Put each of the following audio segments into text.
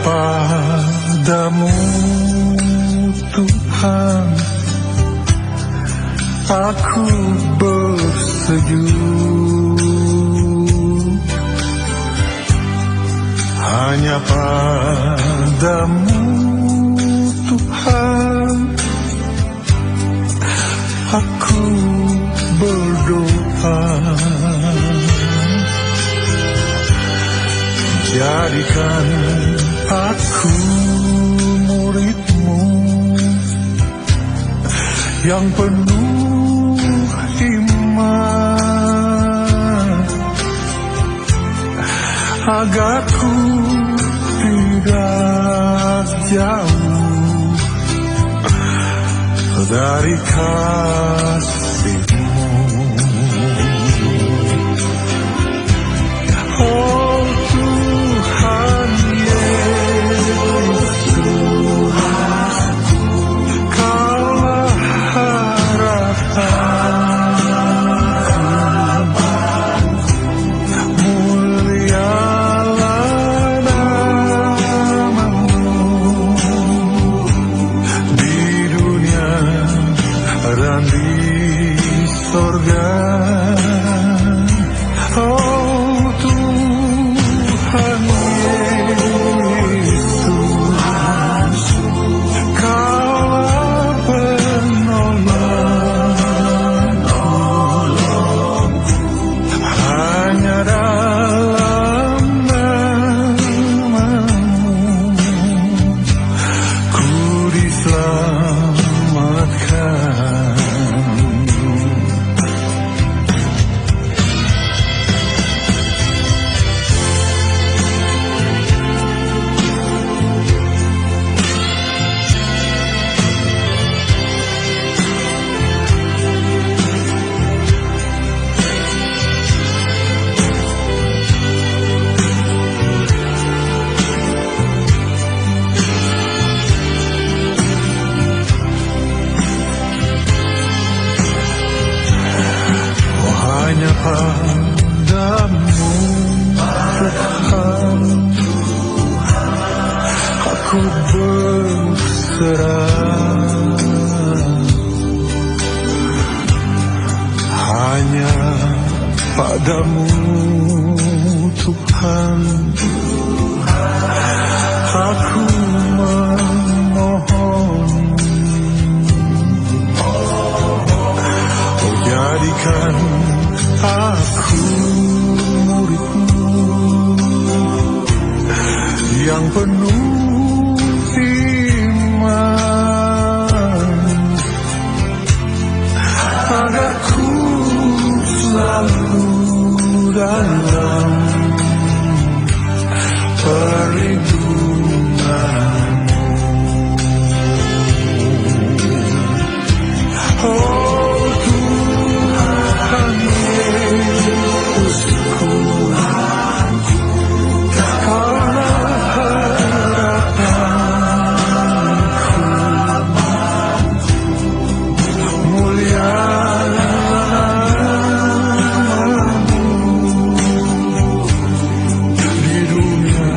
padamu Tuhan aku bersejuk, hanya padamu Tuhan aku berdoa. Jadikan aku murid-Mu yang penuh iman, agar ku tidak jauh dari kasih-Mu. Oh Tuhan Yesus, Kaulah harapanku, mulialah nama-Mu di dunia dan di sorga. Oh Tuhan Yesus, Kaulah penolongku, hanya dalam nama-Mu ku diselamatkan. Hanya padamu Tuhan aku berserah, hanya padamu Tuhan aku memohon. Oh jadikan aku murid-Mu yang penuh iman, agar ku selalu dalam perlindungan-Mu. Oh Tuhan Yesusku, Kaulah harapanku, mulialah nama-Mu di dunia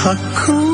Aku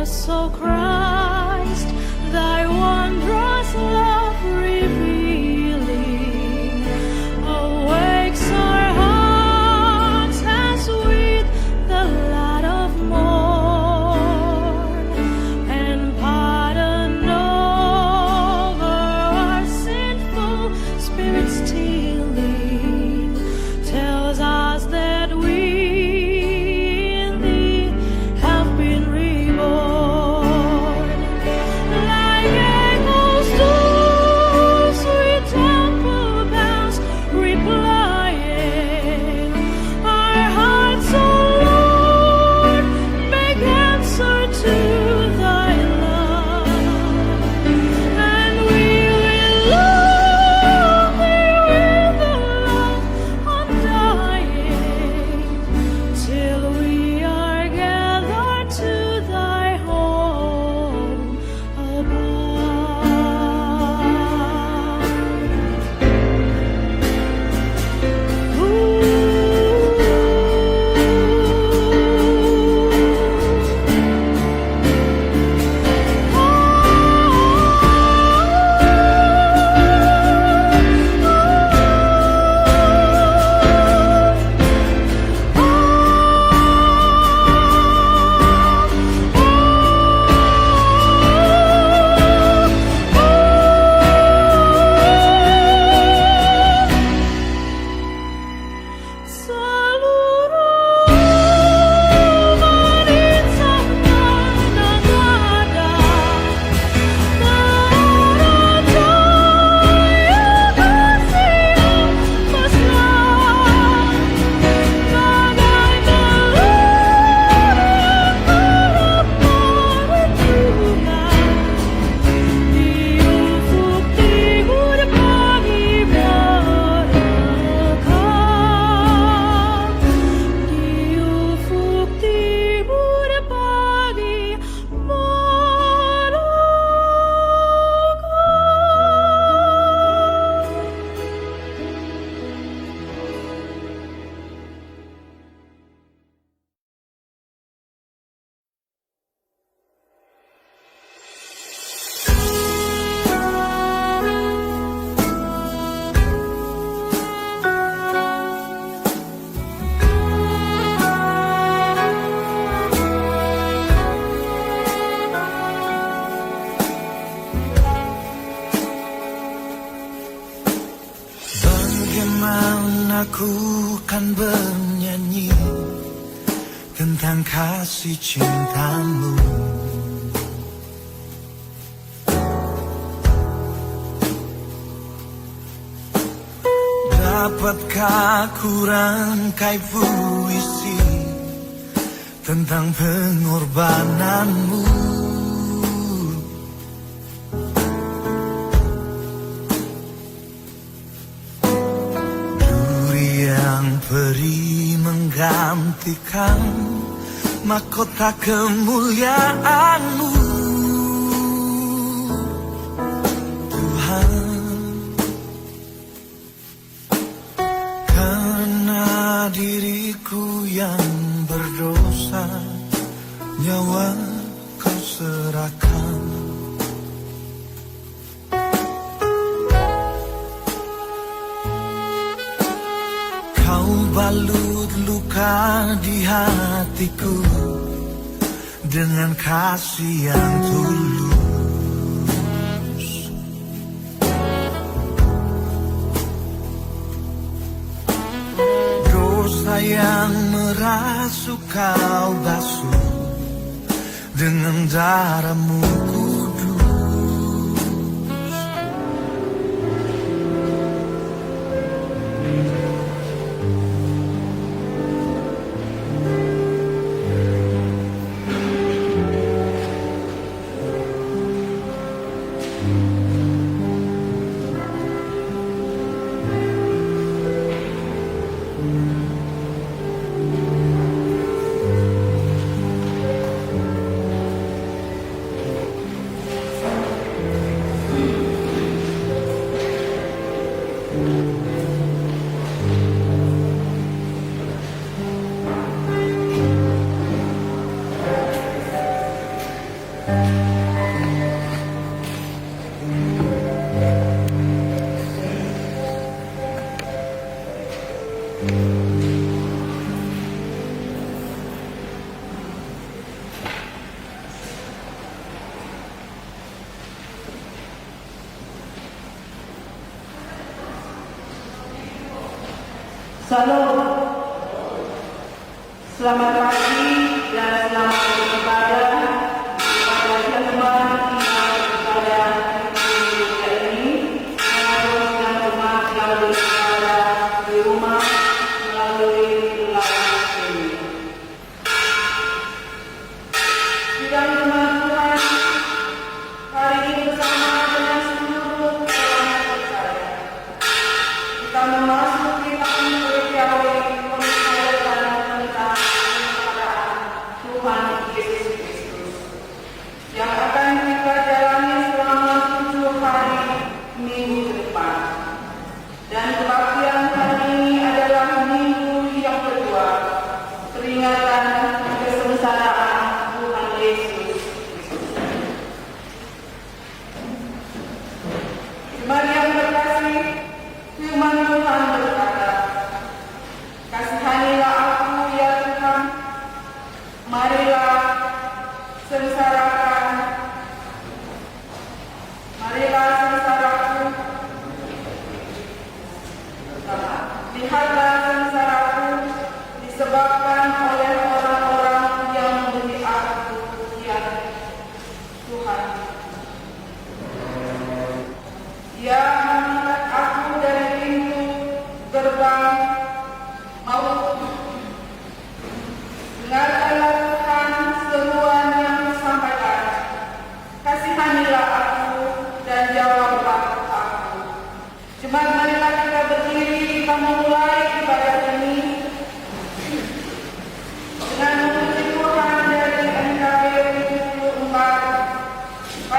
So Christ, thy wondrous love revealing, awakes our hearts as with the light of morn, and pardon over our sinful spirits stealing, tells us that we in thee have been reborn. Aku kan bernyanyi tentang kasih cintamu. Dapatkah ku rangkai puisi tentang pengorbananmu? Beri menggantikan mahkota kemuliaanmu, Tuhan. Karena diriku yang berdosa, nyawa kau serahkan. Balut luka di hatiku dengan kasih yang tulus. Dosa yang merasuk kau basuh dengan darah-Mu kudus. Salam. Selamat pagi dan selamat beribadah kepada teman yang berada di dunia ini, meneruskan umat yang berada di rumah melalui live streaming. Sidang firman Tuhan hari ini bersama dengan seluruh orang percaya. Kita memasuki tahun Pertiawi pembicaraan tentang kebenaran Tuhan Yesus Kristus yang akan kita jalani selama 7 hari minggu ke depan. Dan kebaktian hari ini adalah minggu yang kedua peringatan kesengsaraan Tuhan Yesus Kristus. Mari yang terkasih, firman Tuhan berkata, "Kasihanilah aku ya Tuhan, marilah sengsarakan, marilah sengsaraku, lihatlah sengsaraku disebabkan oleh orang-orang yang memberi aku pujian Tuhan. Ia mengangkat aku dari pintu gerbang maut. Dengarkanlah Tuhan seruan yang disampaikan. Kasihanilah aku dan jawablah aku." Jemaat, marilah kita berdiri, kita memulai ibadah ini dengan memuji Tuhan dari NKB 74.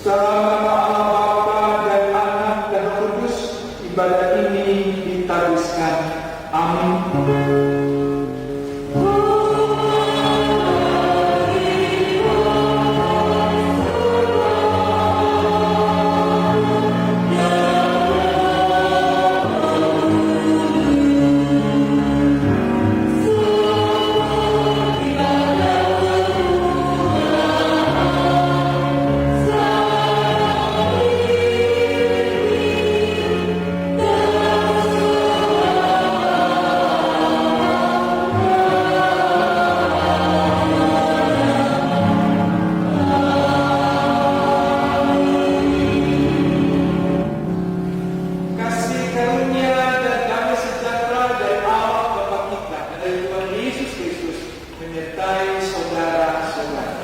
Dalam nama Allah Bapa dan Anak dan Roh Kudus, ibadah ini ditabiskan. Amin. Kasih karunia dan damai sejahtera dari Allah Bapa kita dan dari Tuhan Yesus Kristus menyertai saudara-saudara.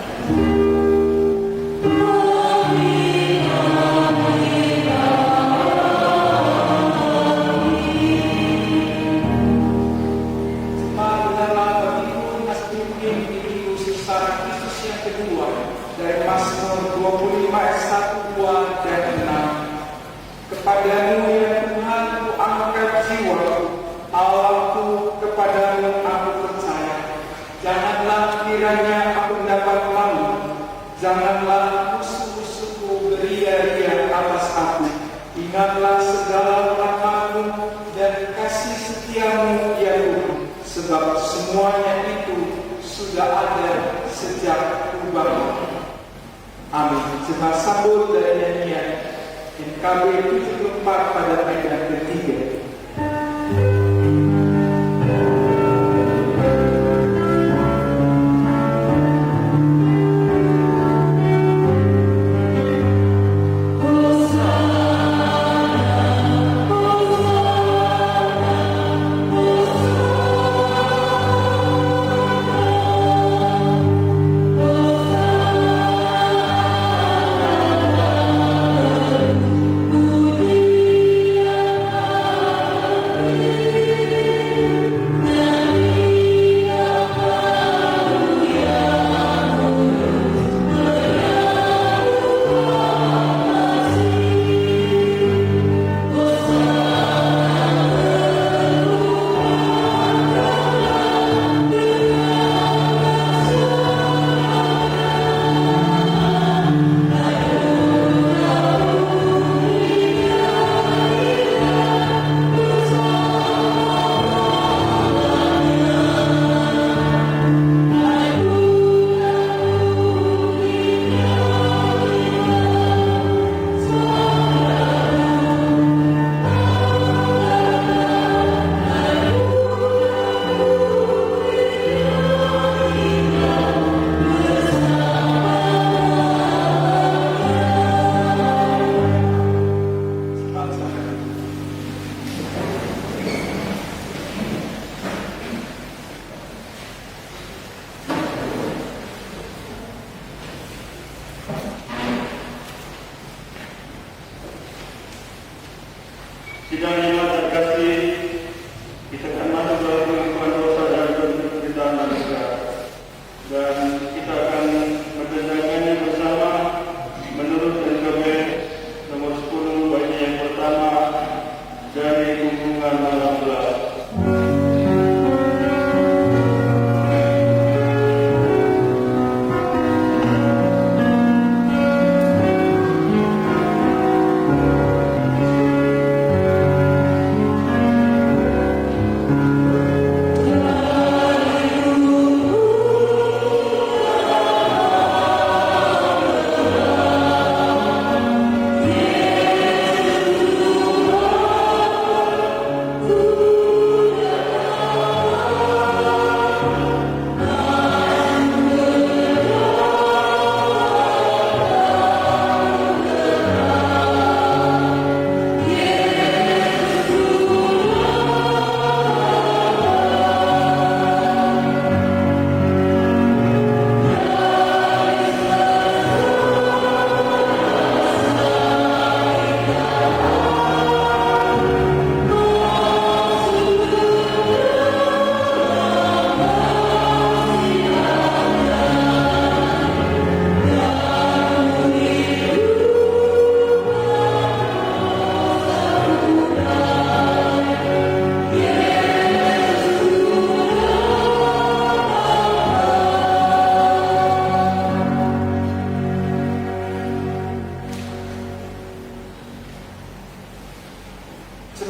Jemaat bagiku Nasdimkin Ibu Secara Kristus yang kedua dari Mazmur 25 ayat 1, 2, dan 6. Kepadamu ya Tuhan ku angkat jiwaku, Allahku kepadamu aku percaya. Janganlah kiranya aku dapat malu, janganlah musuh-musuhku beria-ria atas aku. Ingatlah segala rahmat-Mu dan kasih setiamu ya Tuhan, sebab semuanya itu sudah ada sejak purba. Amin. Jemaat sambut dari nyanyian NKB 74 pada ayat ketiga. Puji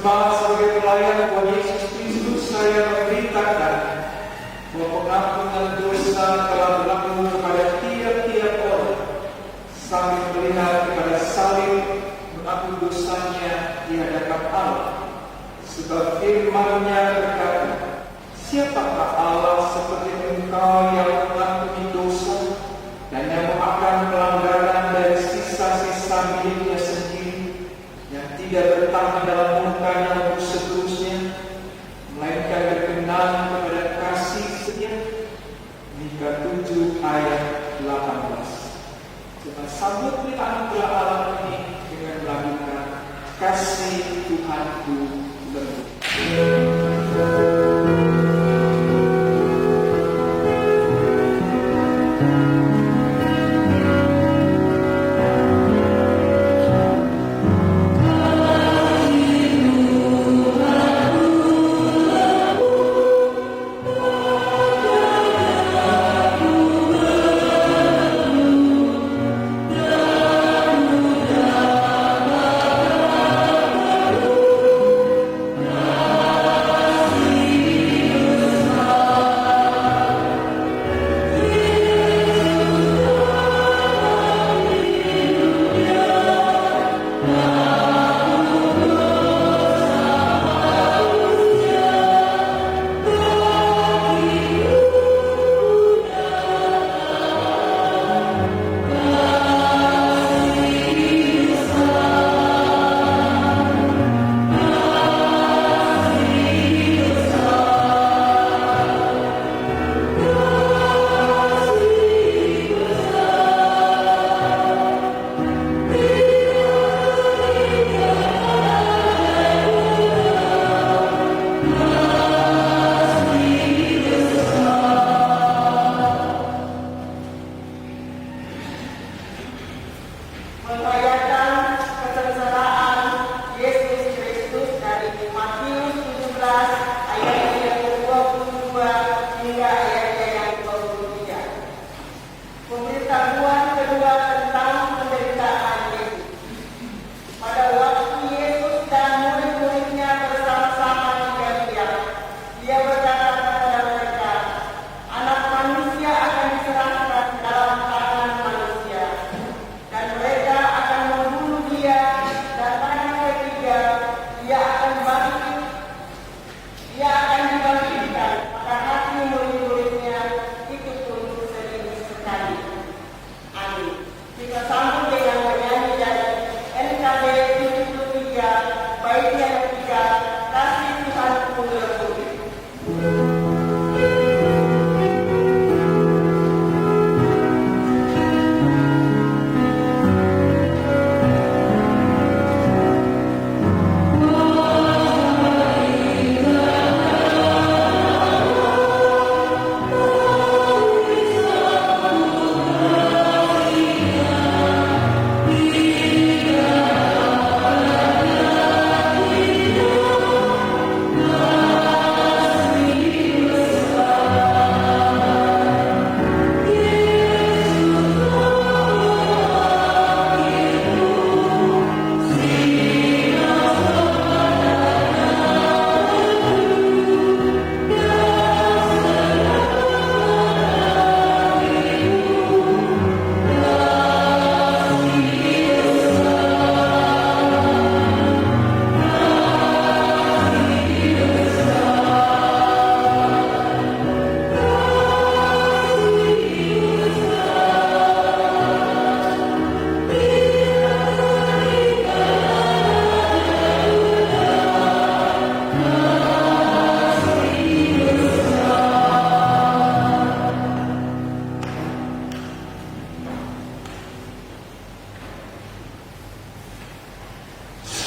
Sebab sebagai pelayan Tuhan Yesus Kristus, saya memberitakan bahwa pengampunan dosa telah berlaku kepada tiap-tiap orang, sambil melihat kepada salib mengaku dosanya di hadapan Allah. Sebab firman-Nya berkata, siapakah Allah seperti engkau yang mengampuni dosa dan yang memaafkan pelanggaran dari sisa-sisa miliknya sendiri, yang tidak bertahan dalam murkanya untuk seterusnya, melainkan berkenan kepada kasih setia. Mika 7 ayat 18. Kita sambut anugerah Allah ini dengan melakukan kasih Tuhanku lebih.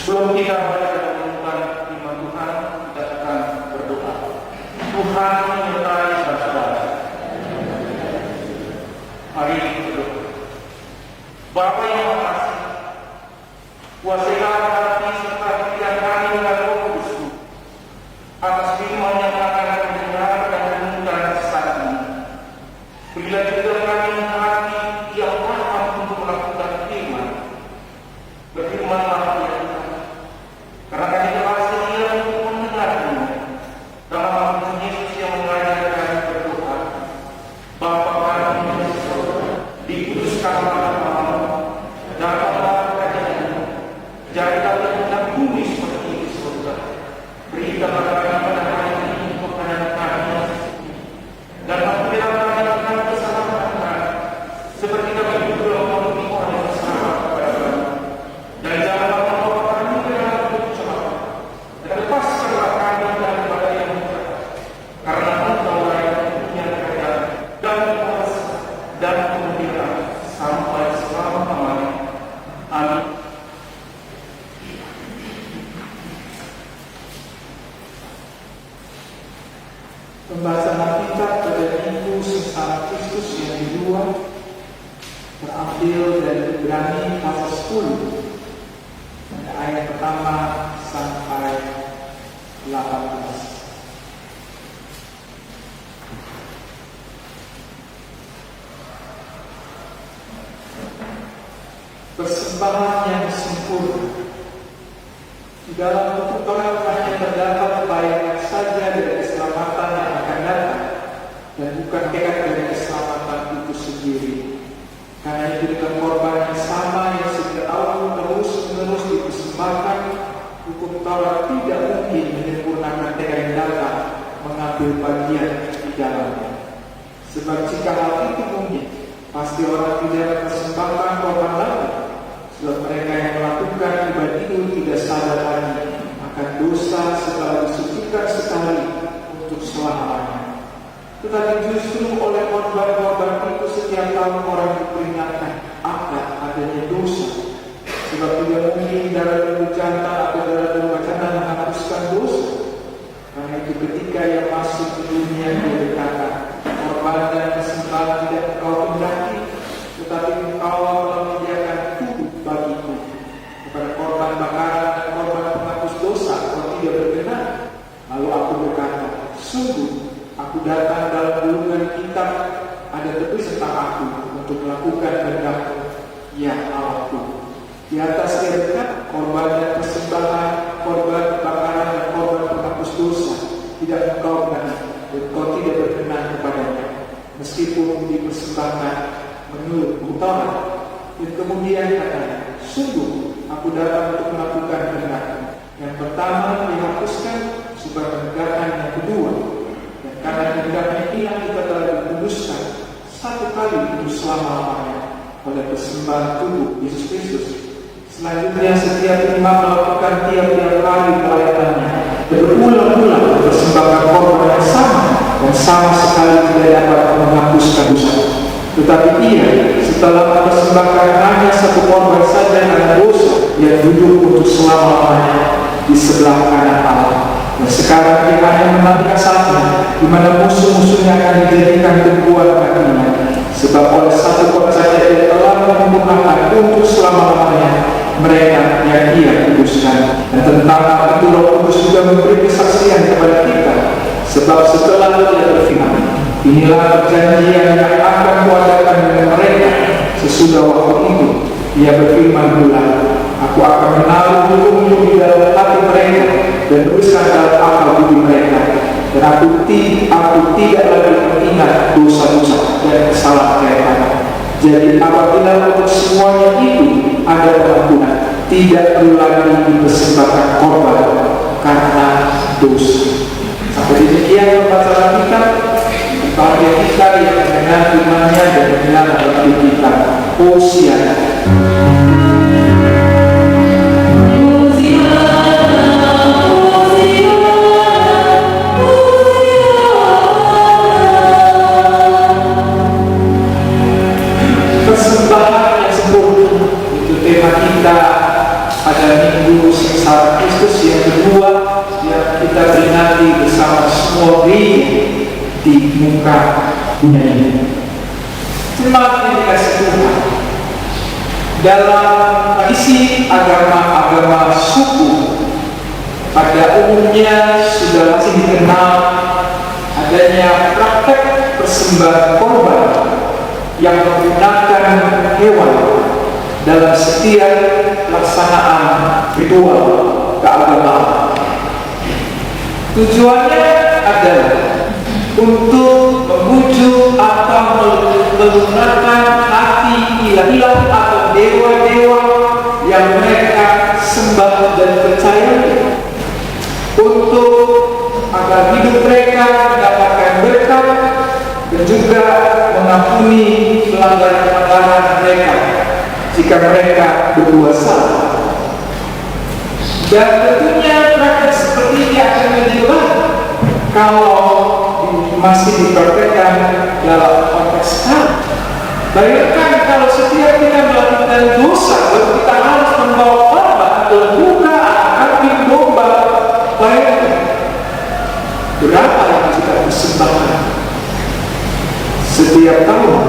Sebelum kita mulai menemukan firman Tuhan, kita akan berdoa. Tuhan menyertai saudara. Mari kita berdoa. Bapa yang makasih, kuasailah hati serta pikiran kami dengan Roh Kudus atas firman yang akan kami dengar dan renungkan saat ini. Berilah juga kami hati yang paham untuk melakukan firman. Berfirmanlah ya Tuhan, karena kami berhasil diambil dari Ibrani pasal 10 ayat pertama sampai 18. Persembahan yang sempurna. Di dalam pertukaran hanya terdapat bayangan saja dari keselamatan yang akan datang, dan bukan tekad dari keselamatan itu sendiri. Karena itu dengan korban yang sama yang sejak awal terus-menerus dipersembahkan, hukum Taurat tidak mungkin menyempurnakan tekad yang datang mengambil bagian di dalamnya. Sebab jika hal itu mungkin, pasti orang tidak mempersembahkan korban lagi. Sebab mereka yang melakukan ibadah itu tidak sadar lagi akan dosa setelah disucikan sekali untuk selamanya. Tetapi justru oleh korban-korban itu setiap tahun orang diperingatkan akan adanya dosa. Sebab tidak mungkin darah lembu jantan atau darah domba jantan menghapuskan dosa. Karena itu ketika yang masuk ke dunia dia berkata, korban dan persembahan tidak engkau hendaki, tetapi engkau telah menyediakan tubuh bagiku. Kepada korban bakaran dan korban penghapus dosa kau tidak berkenan. Lalu aku berkata, sungguh aku datang dalam gulungan kitab ada tertulis tentang aku untuk melakukan kehendak-Mu, ya Allahku. Di atas dia berkata, korban dan persembahan, korban bakaran dan korban penghapus dosa tidak engkau berkenan, dan kau tidak berkenan kepadanya, meskipun dipersembahkan menurut Taurat. Dan kemudian katanya, sungguh aku datang untuk melakukan kehendak-Mu. Yang pertama dihapuskan supaya menegakkan yang kedua. Dan karena kehendaknya hilang, kita telah dikuduskan satu kali untuk selama-lamanya oleh persembahan tubuh Yesus Kristus. Selanjutnya setiap imam melakukan tiap-tiap kali pelayanannya berulang-ulang mempersembahkan korban yang sama dan sama sekali tidak dapat menghapuskan dosa. Tetapi ia setelah mempersembahkan hanya satu korban saja karena dosa, ia duduk untuk selama-lamanya di sebelah kanan Allah. Dan sekarang dia hanya menantikan saatnya di mana musuh-musuhnya akan dijadikan tumpuan kakinya. Sebab oleh satu korban saja dia telah menyempurnakan untuk selama-lamanya mereka yang ia kuduskan. Dan tentang hal itu Roh Kudus juga memberi kesaksian kepada kita. Sebab setelah dia berfirman, inilah perjanjian yang akan kuadakan dengan mereka sesudah waktu itu. Ia berfirman pula, aku akan menaruh hukum-Mu di dalam hati mereka dan tuliskan dalam akal budi mereka. Dan aku tidak lagi mengingat dosa-dosa dan kesalahan mereka. Jadi apabila untuk semuanya itu ada pengampunan, tidak perlu lagi dipersembahkan korban karena dosa. Sampai demikian pembacaan kita. Bahagia kita yang mendengar firman-Nya dan mendengar hati kita. Hosiana. Persembahan yang sempurna itu tema kita pada Minggu Sengsara Kristus yang kedua yang kita peringati bersama semua gereja di muka dunia ini. Jemaat yang dikasih Tuhan, dalam tradisi agama suku pada umumnya sudah masih dikenal adanya praktek persembahan korban yang menggunakan hewan dalam setiap pelaksanaan ritual keagamaan. Tujuannya adalah untuk memujuk atau menggunakan hati ilah-ilah atau dewa-dewa yang mereka sembah dan percaya, untuk agar hidup mereka mendapatkan berkat dan juga mengampuni pelanggaran-pelanggaran mereka jika mereka berbuat salah. Dan tentunya praktek seperti ini akan menjadi baik kalau masih dipraktekkan dalam konteks sekarang. Bayangkan kalau setiap kita melakukan dosa, lalu kita harus membawa korban atau buka kambing domba. Bayangkan berapa yang kita persembahkan setiap tahun.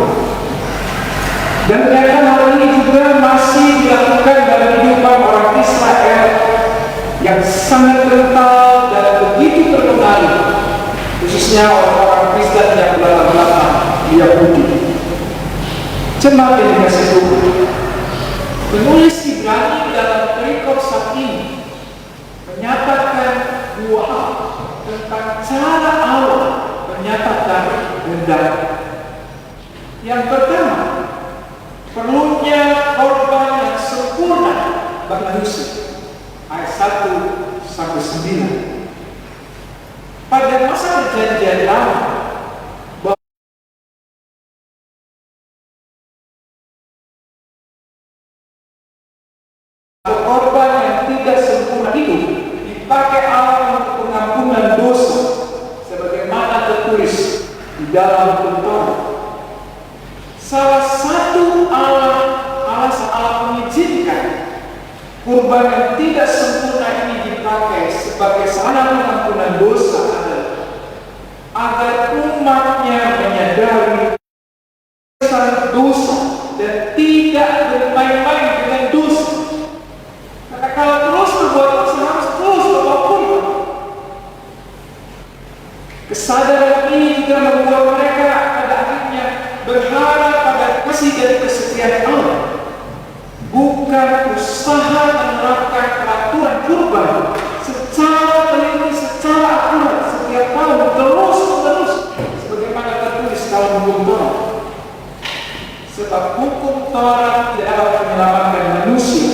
Dan ternyata hal ini manusia. Ayat 1 sampai 9. Pada masa perjanjian lama, korban yang tidak sempurna itu dipakai Allah untuk pengampunan dosa, sebagaimana tertulis di dalam hukum Taurat. Salah satu alasan Allah mengizinkan kurban yang tidak sempurna ini dipakai sebagai sarana pengampunan dosa adalah agar umatnya menyadari dosa dan tidak bermain-main dengan dosa. Karena kalau terus berbuat dosa harus terus berbuat kurban. Kesadaran ini juga membuat mereka pada akhirnya berharap pada kasih dan kesetiaan Allah, bukan usaha menerapkan peraturan kurban secara teliti, secara akurat setiap tahun terus-menerus sebagaimana tertulis dalam hukum Taurat. Sebab hukum Taurat tidak dapat menyelamatkan manusia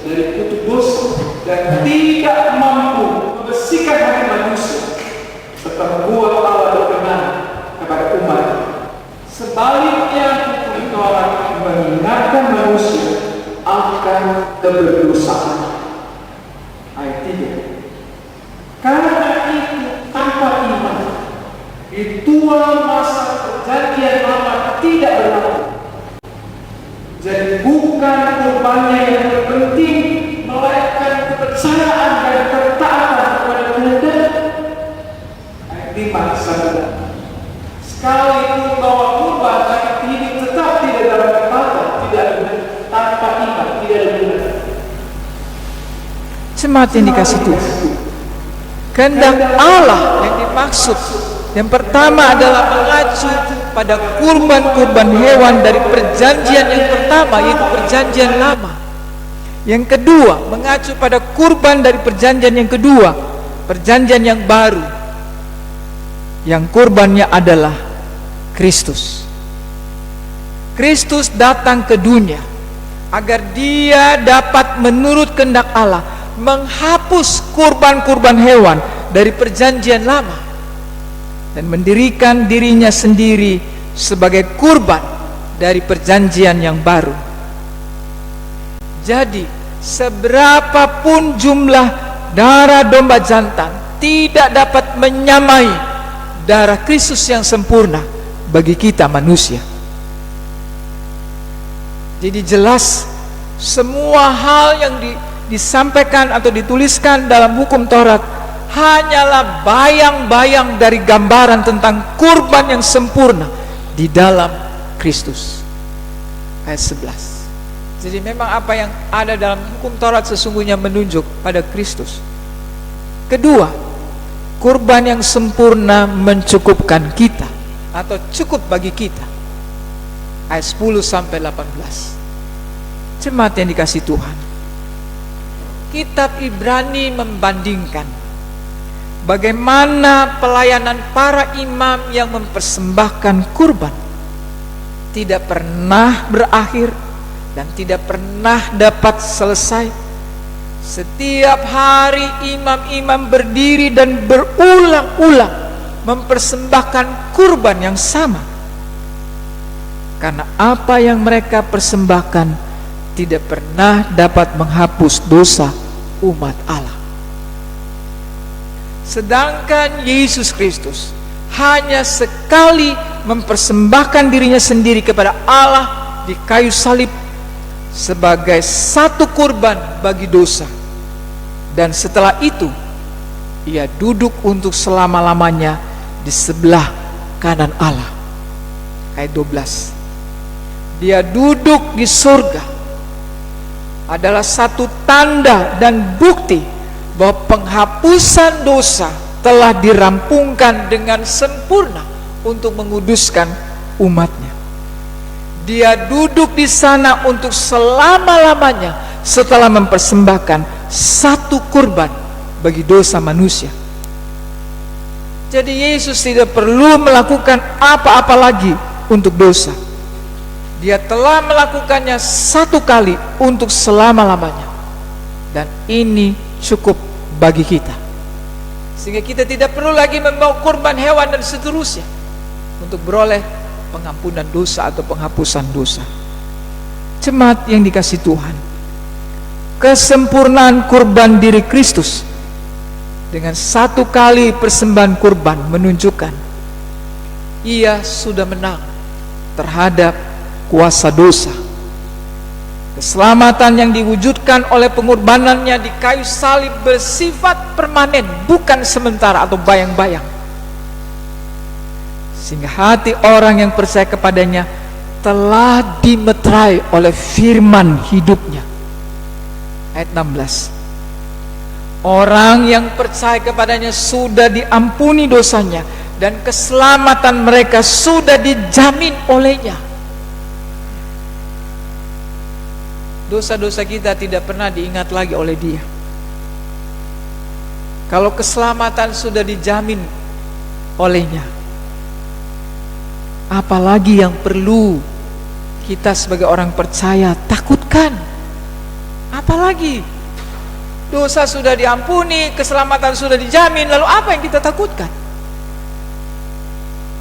dari kutuk dosa dan tidak mampu membersihkan hati manusia serta membuat Allah berkenan kepada umat. Sebaliknya, hukum Taurat mengingatkan manusia akan keberdosaan. Ayat 3. Karena itu tanpa iman, ritual masa perjanjian lama tidak berlaku. Jadi bukan kurbannya yang terpenting, melainkan kepercayaan dan ketaatan kepada kehendak. Ayat 5 sampai 6. Sekalipun bahwa kurban akan hidup tetap tidak dalam ketaatan, tidak benar, tanpa iman, tidak ada benar. Jemaat yang dikasih Tuhan, kehendak Allah yang dimaksud yang pertama adalah mengacu pada kurban-kurban hewan dari perjanjian yang pertama, yaitu perjanjian lama. Yang kedua, mengacu pada kurban dari perjanjian yang kedua, perjanjian yang baru, yang kurbannya adalah Kristus. Kristus datang ke dunia agar dia dapat menurut kehendak Allah menghapus kurban-kurban hewan dari perjanjian lama dan mendirikan dirinya sendiri sebagai kurban dari perjanjian yang baru. Jadi, seberapapun jumlah darah domba jantan tidak dapat menyamai darah Kristus yang sempurna bagi kita manusia. Jadi jelas semua hal yang disampaikan atau dituliskan dalam hukum Taurat hanyalah bayang-bayang dari gambaran tentang kurban yang sempurna di dalam Kristus. Ayat 11. Jadi memang apa yang ada dalam hukum Taurat sesungguhnya menunjuk pada Kristus. Kedua, kurban yang sempurna mencukupkan kita atau cukup bagi kita. Ayat 10 sampai 18. Jemaat yang dikasih Tuhan, Kitab Ibrani membandingkan bagaimana pelayanan para imam yang mempersembahkan kurban tidak pernah berakhir dan tidak pernah dapat selesai. Setiap hari imam-imam berdiri dan berulang-ulang mempersembahkan kurban yang sama, karena apa yang mereka persembahkan tidak pernah dapat menghapus dosa umat Allah. Sedangkan Yesus Kristus hanya sekali mempersembahkan dirinya sendiri kepada Allah di kayu salib sebagai satu kurban bagi dosa, dan setelah itu ia duduk untuk selama-lamanya di sebelah kanan Allah. Ayat 12. Dia duduk di surga adalah satu tanda dan bukti bahwa penghapusan dosa telah dirampungkan dengan sempurna untuk menguduskan umatnya. Dia duduk di sana untuk selama-lamanya setelah mempersembahkan satu kurban bagi dosa manusia. Jadi Yesus tidak perlu melakukan apa-apa lagi untuk dosa. Dia telah melakukannya satu kali untuk selama-lamanya. Dan ini cukup bagi kita, sehingga kita tidak perlu lagi membawa kurban hewan dan seterusnya untuk beroleh pengampunan dosa atau penghapusan dosa. Jemaat yang dikasihi Tuhan, kesempurnaan kurban diri Kristus dengan satu kali persembahan kurban menunjukkan Ia sudah menang terhadap kuasa dosa. Keselamatan yang diwujudkan oleh pengorbanannya di kayu salib bersifat permanen, bukan sementara atau bayang-bayang. Sehingga hati orang yang percaya kepadanya telah dimeterai oleh firman hidupnya. Ayat 16. Orang yang percaya kepadanya sudah diampuni dosanya, dan keselamatan mereka sudah dijamin olehnya. Dosa-dosa kita tidak pernah diingat lagi oleh Dia. Kalau keselamatan sudah dijamin olehnya, apalagi yang perlu kita sebagai orang percaya takutkan? Apalagi dosa sudah diampuni, keselamatan sudah dijamin, lalu apa yang kita takutkan?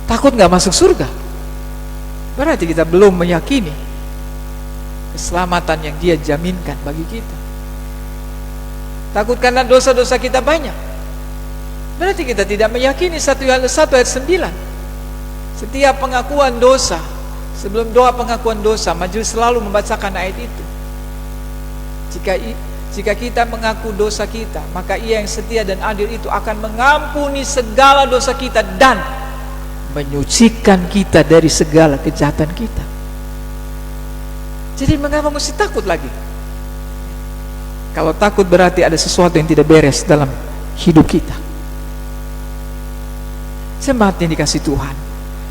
Takut gak masuk surga? Berarti kita belum meyakini keselamatan yang Dia jaminkan bagi kita. Takut karena dosa-dosa kita banyak, berarti kita tidak meyakini 1 Yohanes 1 ayat 9. Setiap pengakuan dosa, sebelum doa pengakuan dosa, majelis selalu membacakan ayat itu. Jika kita mengaku dosa kita, maka Ia yang setia dan adil itu akan mengampuni segala dosa kita dan menyucikan kita dari segala kejahatan kita. Jadi mengapa mesti takut lagi? Kalau takut berarti ada sesuatu yang tidak beres dalam hidup kita. Jemaat yang dikasihi Tuhan,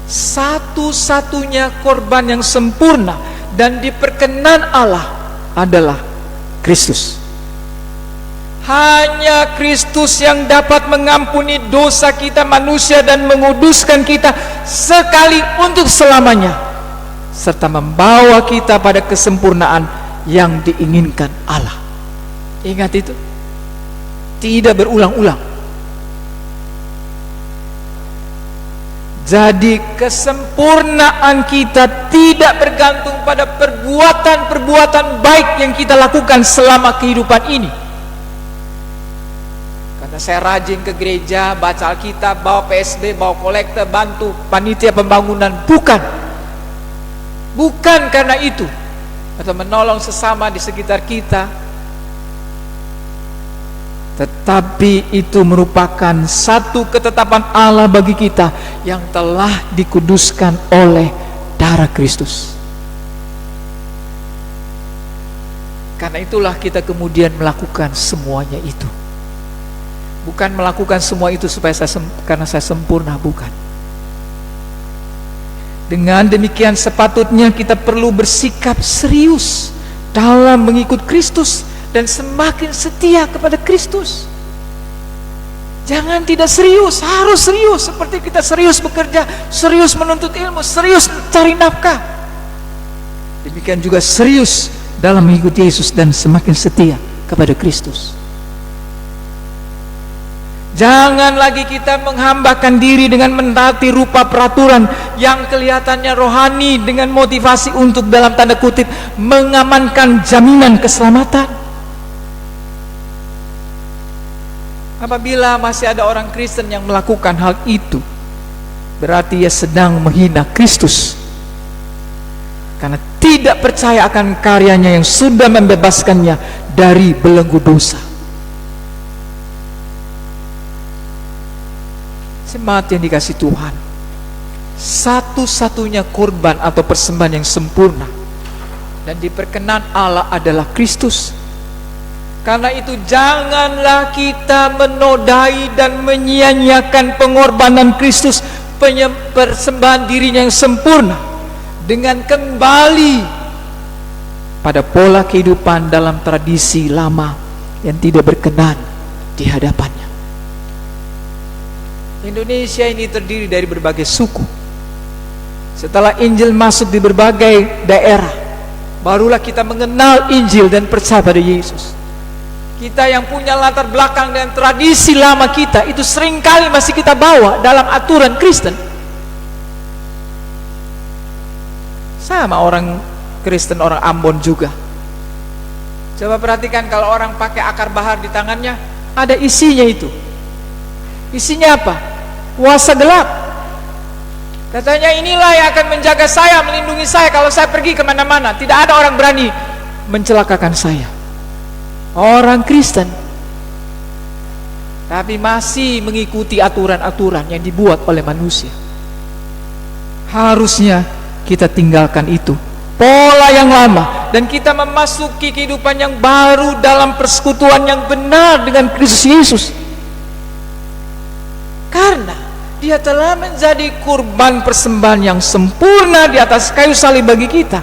satu-satunya korban yang sempurna dan diperkenan Allah adalah Kristus. Hanya Kristus yang dapat mengampuni dosa kita manusia dan menguduskan kita sekali untuk selamanya, serta membawa kita pada kesempurnaan yang diinginkan Allah. Ingat itu, tidak berulang-ulang. Jadi kesempurnaan kita tidak bergantung pada perbuatan-perbuatan baik yang kita lakukan selama kehidupan ini. Karena saya rajin ke gereja, baca Alkitab, bawa PSB, bawa kolektor, bantu panitia pembangunan, bukan karena itu, atau menolong sesama di sekitar kita, tetapi itu merupakan satu ketetapan Allah bagi kita yang telah dikuduskan oleh darah Kristus. Karena itulah kita kemudian melakukan semuanya itu. Bukan melakukan semua itu supaya karena saya sempurna, bukan. Dengan demikian sepatutnya kita perlu bersikap serius dalam mengikut Kristus dan semakin setia kepada Kristus. Jangan tidak serius, harus serius. Seperti kita serius bekerja, serius menuntut ilmu, serius cari nafkah. Demikian juga serius dalam mengikuti Yesus dan semakin setia kepada Kristus. Jangan lagi kita menghambakan diri dengan mentaati rupa peraturan yang kelihatannya rohani dengan motivasi untuk dalam tanda kutip mengamankan jaminan keselamatan. Apabila masih ada orang Kristen yang melakukan hal itu, berarti ia sedang menghina Kristus, karena tidak percaya akan karyanya yang sudah membebaskannya dari belenggu dosa. Jemaat yang dikasihi Tuhan, satu-satunya kurban atau persembahan yang sempurna dan diperkenan Allah adalah Kristus. Karena itu janganlah kita menodai dan menyia-nyiakan pengorbanan Kristus, persembahan dirinya yang sempurna, dengan kembali pada pola kehidupan dalam tradisi lama yang tidak berkenan di hadapannya. Indonesia ini terdiri dari berbagai suku. Setelah Injil masuk di berbagai daerah, barulah kita mengenal Injil dan percaya pada Yesus. Kita yang punya latar belakang dan tradisi lama kita, itu seringkali masih kita bawa dalam aturan Kristen. Sama orang Kristen, orang Ambon juga. Coba perhatikan kalau orang pakai akar bahar di tangannya, ada isinya itu. Isinya apa? Kuasa gelap. Katanya inilah yang akan menjaga saya, melindungi saya kalau saya pergi kemana-mana. Tidak ada orang berani mencelakakan saya. Orang Kristen, tapi masih mengikuti aturan-aturan yang dibuat oleh manusia. Harusnya kita tinggalkan itu, pola yang lama, dan kita memasuki kehidupan yang baru dalam persekutuan yang benar dengan Kristus Yesus. Karena Dia telah menjadi kurban persembahan yang sempurna di atas kayu salib bagi kita.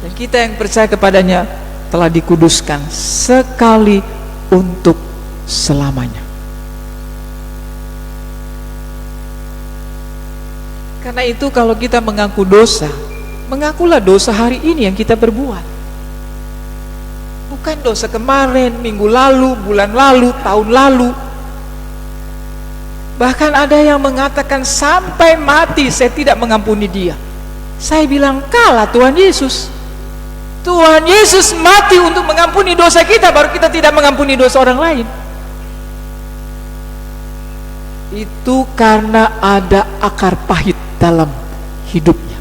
Dan kita yang percaya kepadanya telah dikuduskan sekali untuk selamanya. Karena itu kalau kita mengaku dosa, mengakulah dosa hari ini yang kita perbuat. Bukan dosa kemarin, minggu lalu, bulan lalu, tahun lalu. Bahkan ada yang mengatakan sampai mati saya tidak mengampuni dia. Saya bilang kalah Tuhan Yesus. Tuhan Yesus mati untuk mengampuni dosa kita, baru kita tidak mengampuni dosa orang lain. Itu karena ada akar pahit dalam hidupnya.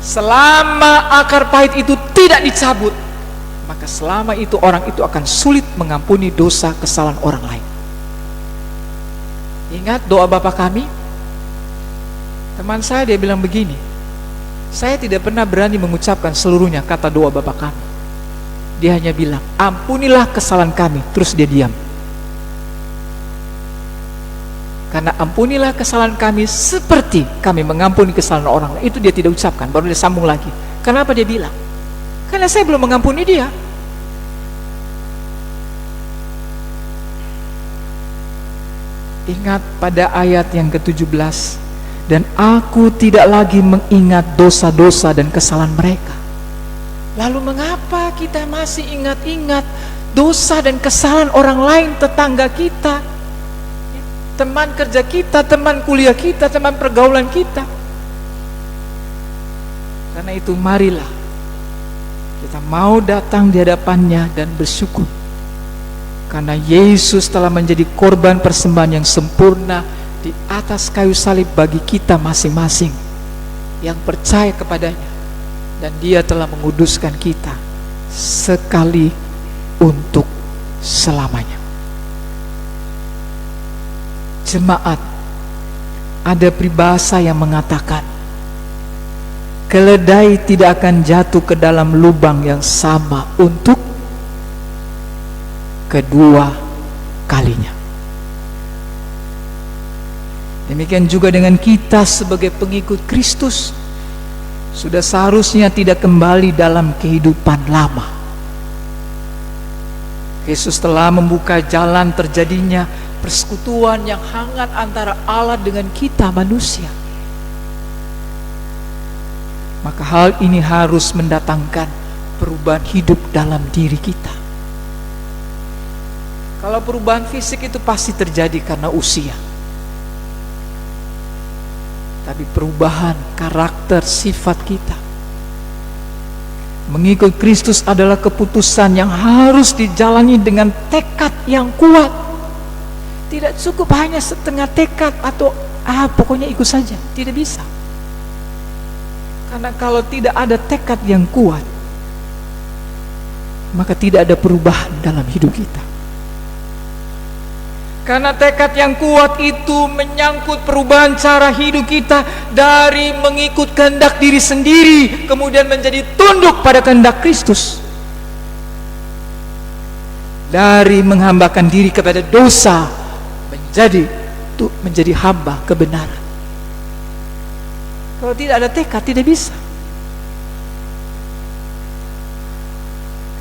Selama akar pahit itu tidak dicabut, maka selama itu orang itu akan sulit mengampuni dosa kesalahan orang lain. Ingat doa Bapa kami? Teman saya dia bilang begini, saya tidak pernah berani mengucapkan seluruhnya kata doa Bapa kami. Dia hanya bilang, ampunilah kesalahan kami, terus dia diam. Karena ampunilah kesalahan kami seperti kami mengampuni kesalahan orang lain. Itu dia tidak ucapkan, baru dia sambung lagi. Kenapa dia bilang? Karena saya belum mengampuni dia. Ingat pada ayat yang ke-17, dan aku tidak lagi mengingat dosa-dosa dan kesalahan mereka. Lalu mengapa kita masih ingat-ingat dosa dan kesalahan orang lain, tetangga kita, teman kerja kita, teman kuliah kita, teman pergaulan kita? Karena itu marilah kita mau datang di hadapannya dan bersyukur. Karena Yesus telah menjadi korban persembahan yang sempurna di atas kayu salib bagi kita masing-masing yang percaya kepadanya, dan Dia telah menguduskan kita sekali untuk selamanya. Jemaat, ada peribahasa yang mengatakan keledai tidak akan jatuh ke dalam lubang yang sama untuk kedua kalinya. Demikian juga dengan kita sebagai pengikut Kristus, sudah seharusnya tidak kembali dalam kehidupan lama. Yesus telah membuka jalan terjadinya persekutuan yang hangat antara Allah dengan kita manusia. Maka hal ini harus mendatangkan perubahan hidup dalam diri kita. Kalau perubahan fisik itu pasti terjadi karena usia, tapi perubahan karakter sifat kita, mengikut Kristus adalah keputusan yang harus dijalani dengan tekad yang kuat. Tidak cukup hanya setengah tekad atau pokoknya ikut saja, tidak bisa. Karena kalau tidak ada tekad yang kuat, maka tidak ada perubahan dalam hidup kita. Karena tekad yang kuat itu menyangkut perubahan cara hidup kita dari mengikut kehendak diri sendiri kemudian menjadi tunduk pada kehendak Kristus, dari menghambakan diri kepada dosa menjadi hamba kebenaran. Kalau tidak ada tekad, tidak bisa.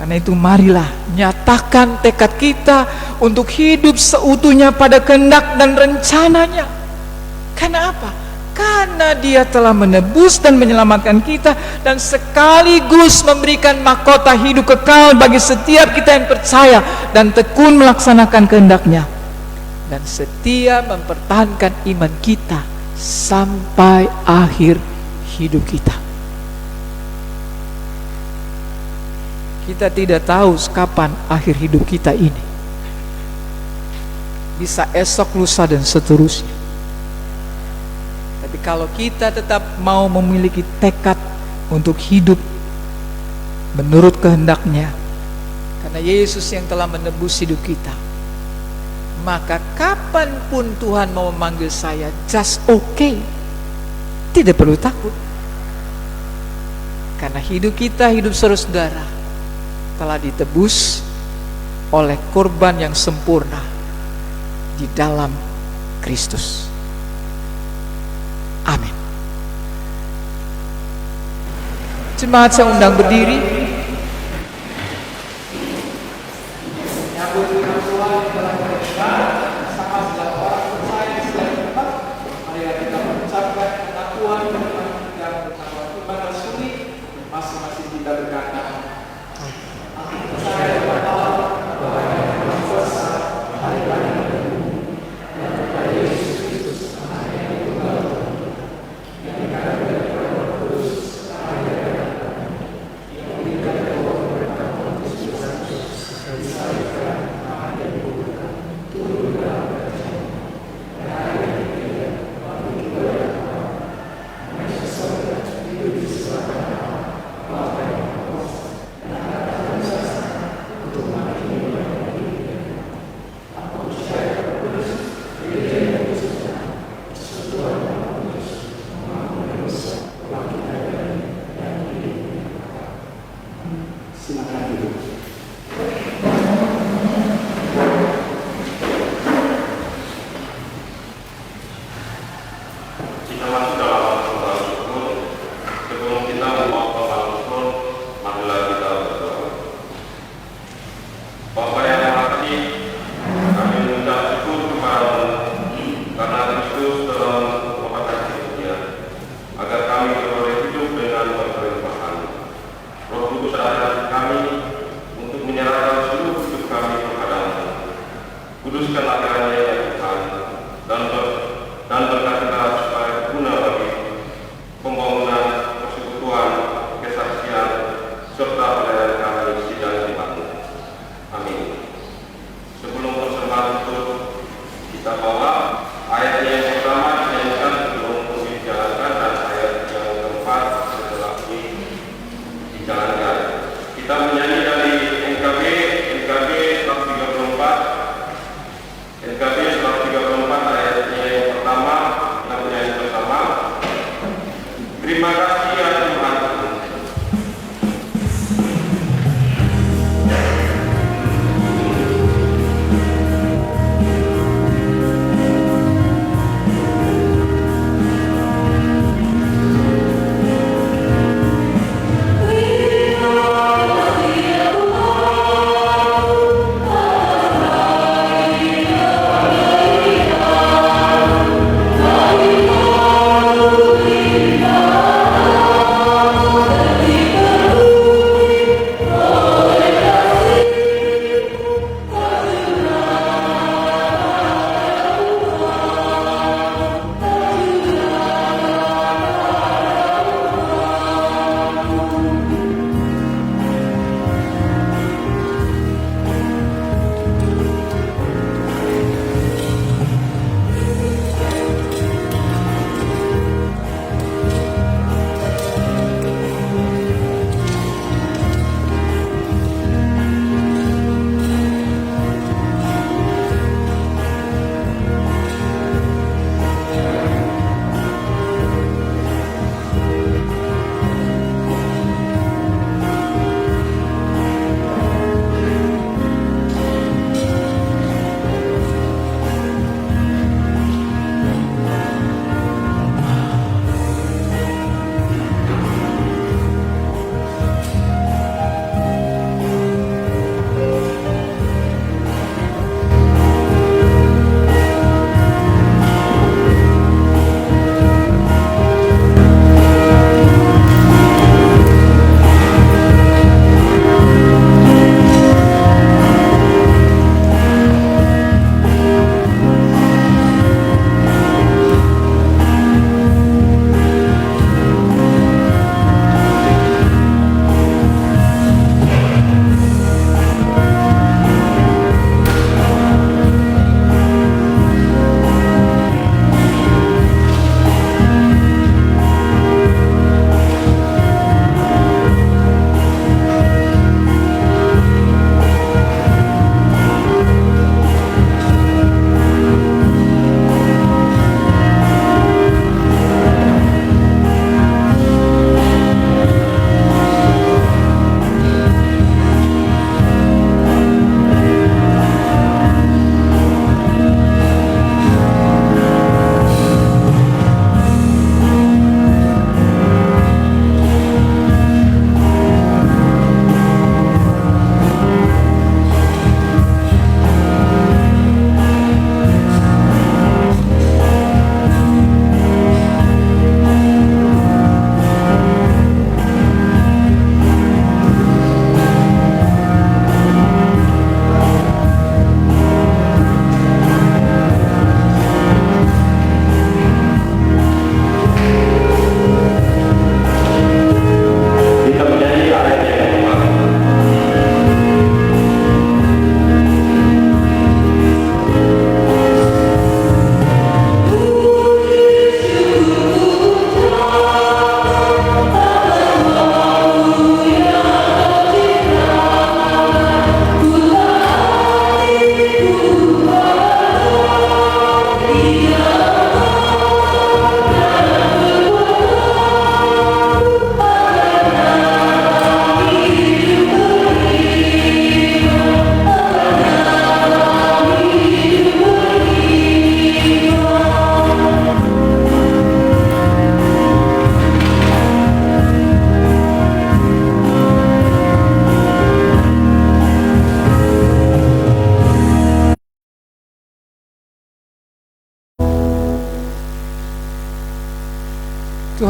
Karena itu marilah nyatakan tekad kita untuk hidup seutuhnya pada kehendak dan rencananya. Karena apa? karena Dia telah menebus dan menyelamatkan kita, dan sekaligus memberikan mahkota hidup kekal bagi setiap kita yang percaya dan tekun melaksanakan kehendak-Nya, dan setia mempertahankan iman kita sampai akhir hidup kita. Kita tidak tahu kapan akhir hidup kita ini. Bisa esok, lusa, dan seterusnya. Tapi kalau kita tetap mau memiliki tekad untuk hidup menurut kehendak-Nya, karena Yesus yang telah menebus hidup kita, maka kapanpun Tuhan mau memanggil saya, just okay. Tidak perlu takut. Karena hidup kita, hidup saudara-saudara, telah ditebus oleh korban yang sempurna di dalam Kristus. Amin. Jemaat, saya undang berdiri. Menyambut firman Tuhan yang telah berkenan bersama segala orang percaya di segala tempat. Mari kita mengucapkan pengakuan firman kita bersama firman rasuli masing-masing kita berkata. Saya berkata bahwa yang kuasa hari-hari dan kepada Yesus Kristus Anak yang tunggal yang dikatakan dari Roh Kudus hari-hari yang diberikan kepada mereka untuk Yesus disalibkan mati dan dikuburkan turun dalam kerajaan dan hari yang ketiga bangkit dari Allah naik ke surga hidup di sebelah kanan Bapa yang Maha Kuasa dan akan datang sasa untuk menghakimi banyak hidup. Aku percaya kepada Kudus, gereja yang khususnya, persekutuan yang kudus, mengampuni dosa, kebangkitan dan hidup yang kekal. Silakan duduk. Kita masuk dalam pembahasan syukur. Sebelum kita membawa pembahasan syukur, marilah kita berdoa. Bapa yang Maha Kasih, kami mengucap syukur kepada-Mu karena Kristus telah memperkasih dunia, agar kami beroleh hidup dengan berkelimpahan. Roh Kudus adalah kami untuk menyerahkan seluruh hidup kami kepada-Mu. Kuduskan agamanya ya Tuhan, dan berkatilah supaya guna bagi pembangunan persekutuan, kesaksian, serta pelayanan kami sidang iman-Mu. Amin. Sebelum persembahan itu kita bawa ayat yang pertama dinyanyikan sebelum dijalankan, dan ayat yang keempat setelah dijalankan. Kita menyanyi dari NKB 134 ayatnya yang pertama. Kita menyanyi bersama. Terima kasih ya Tuhan. We are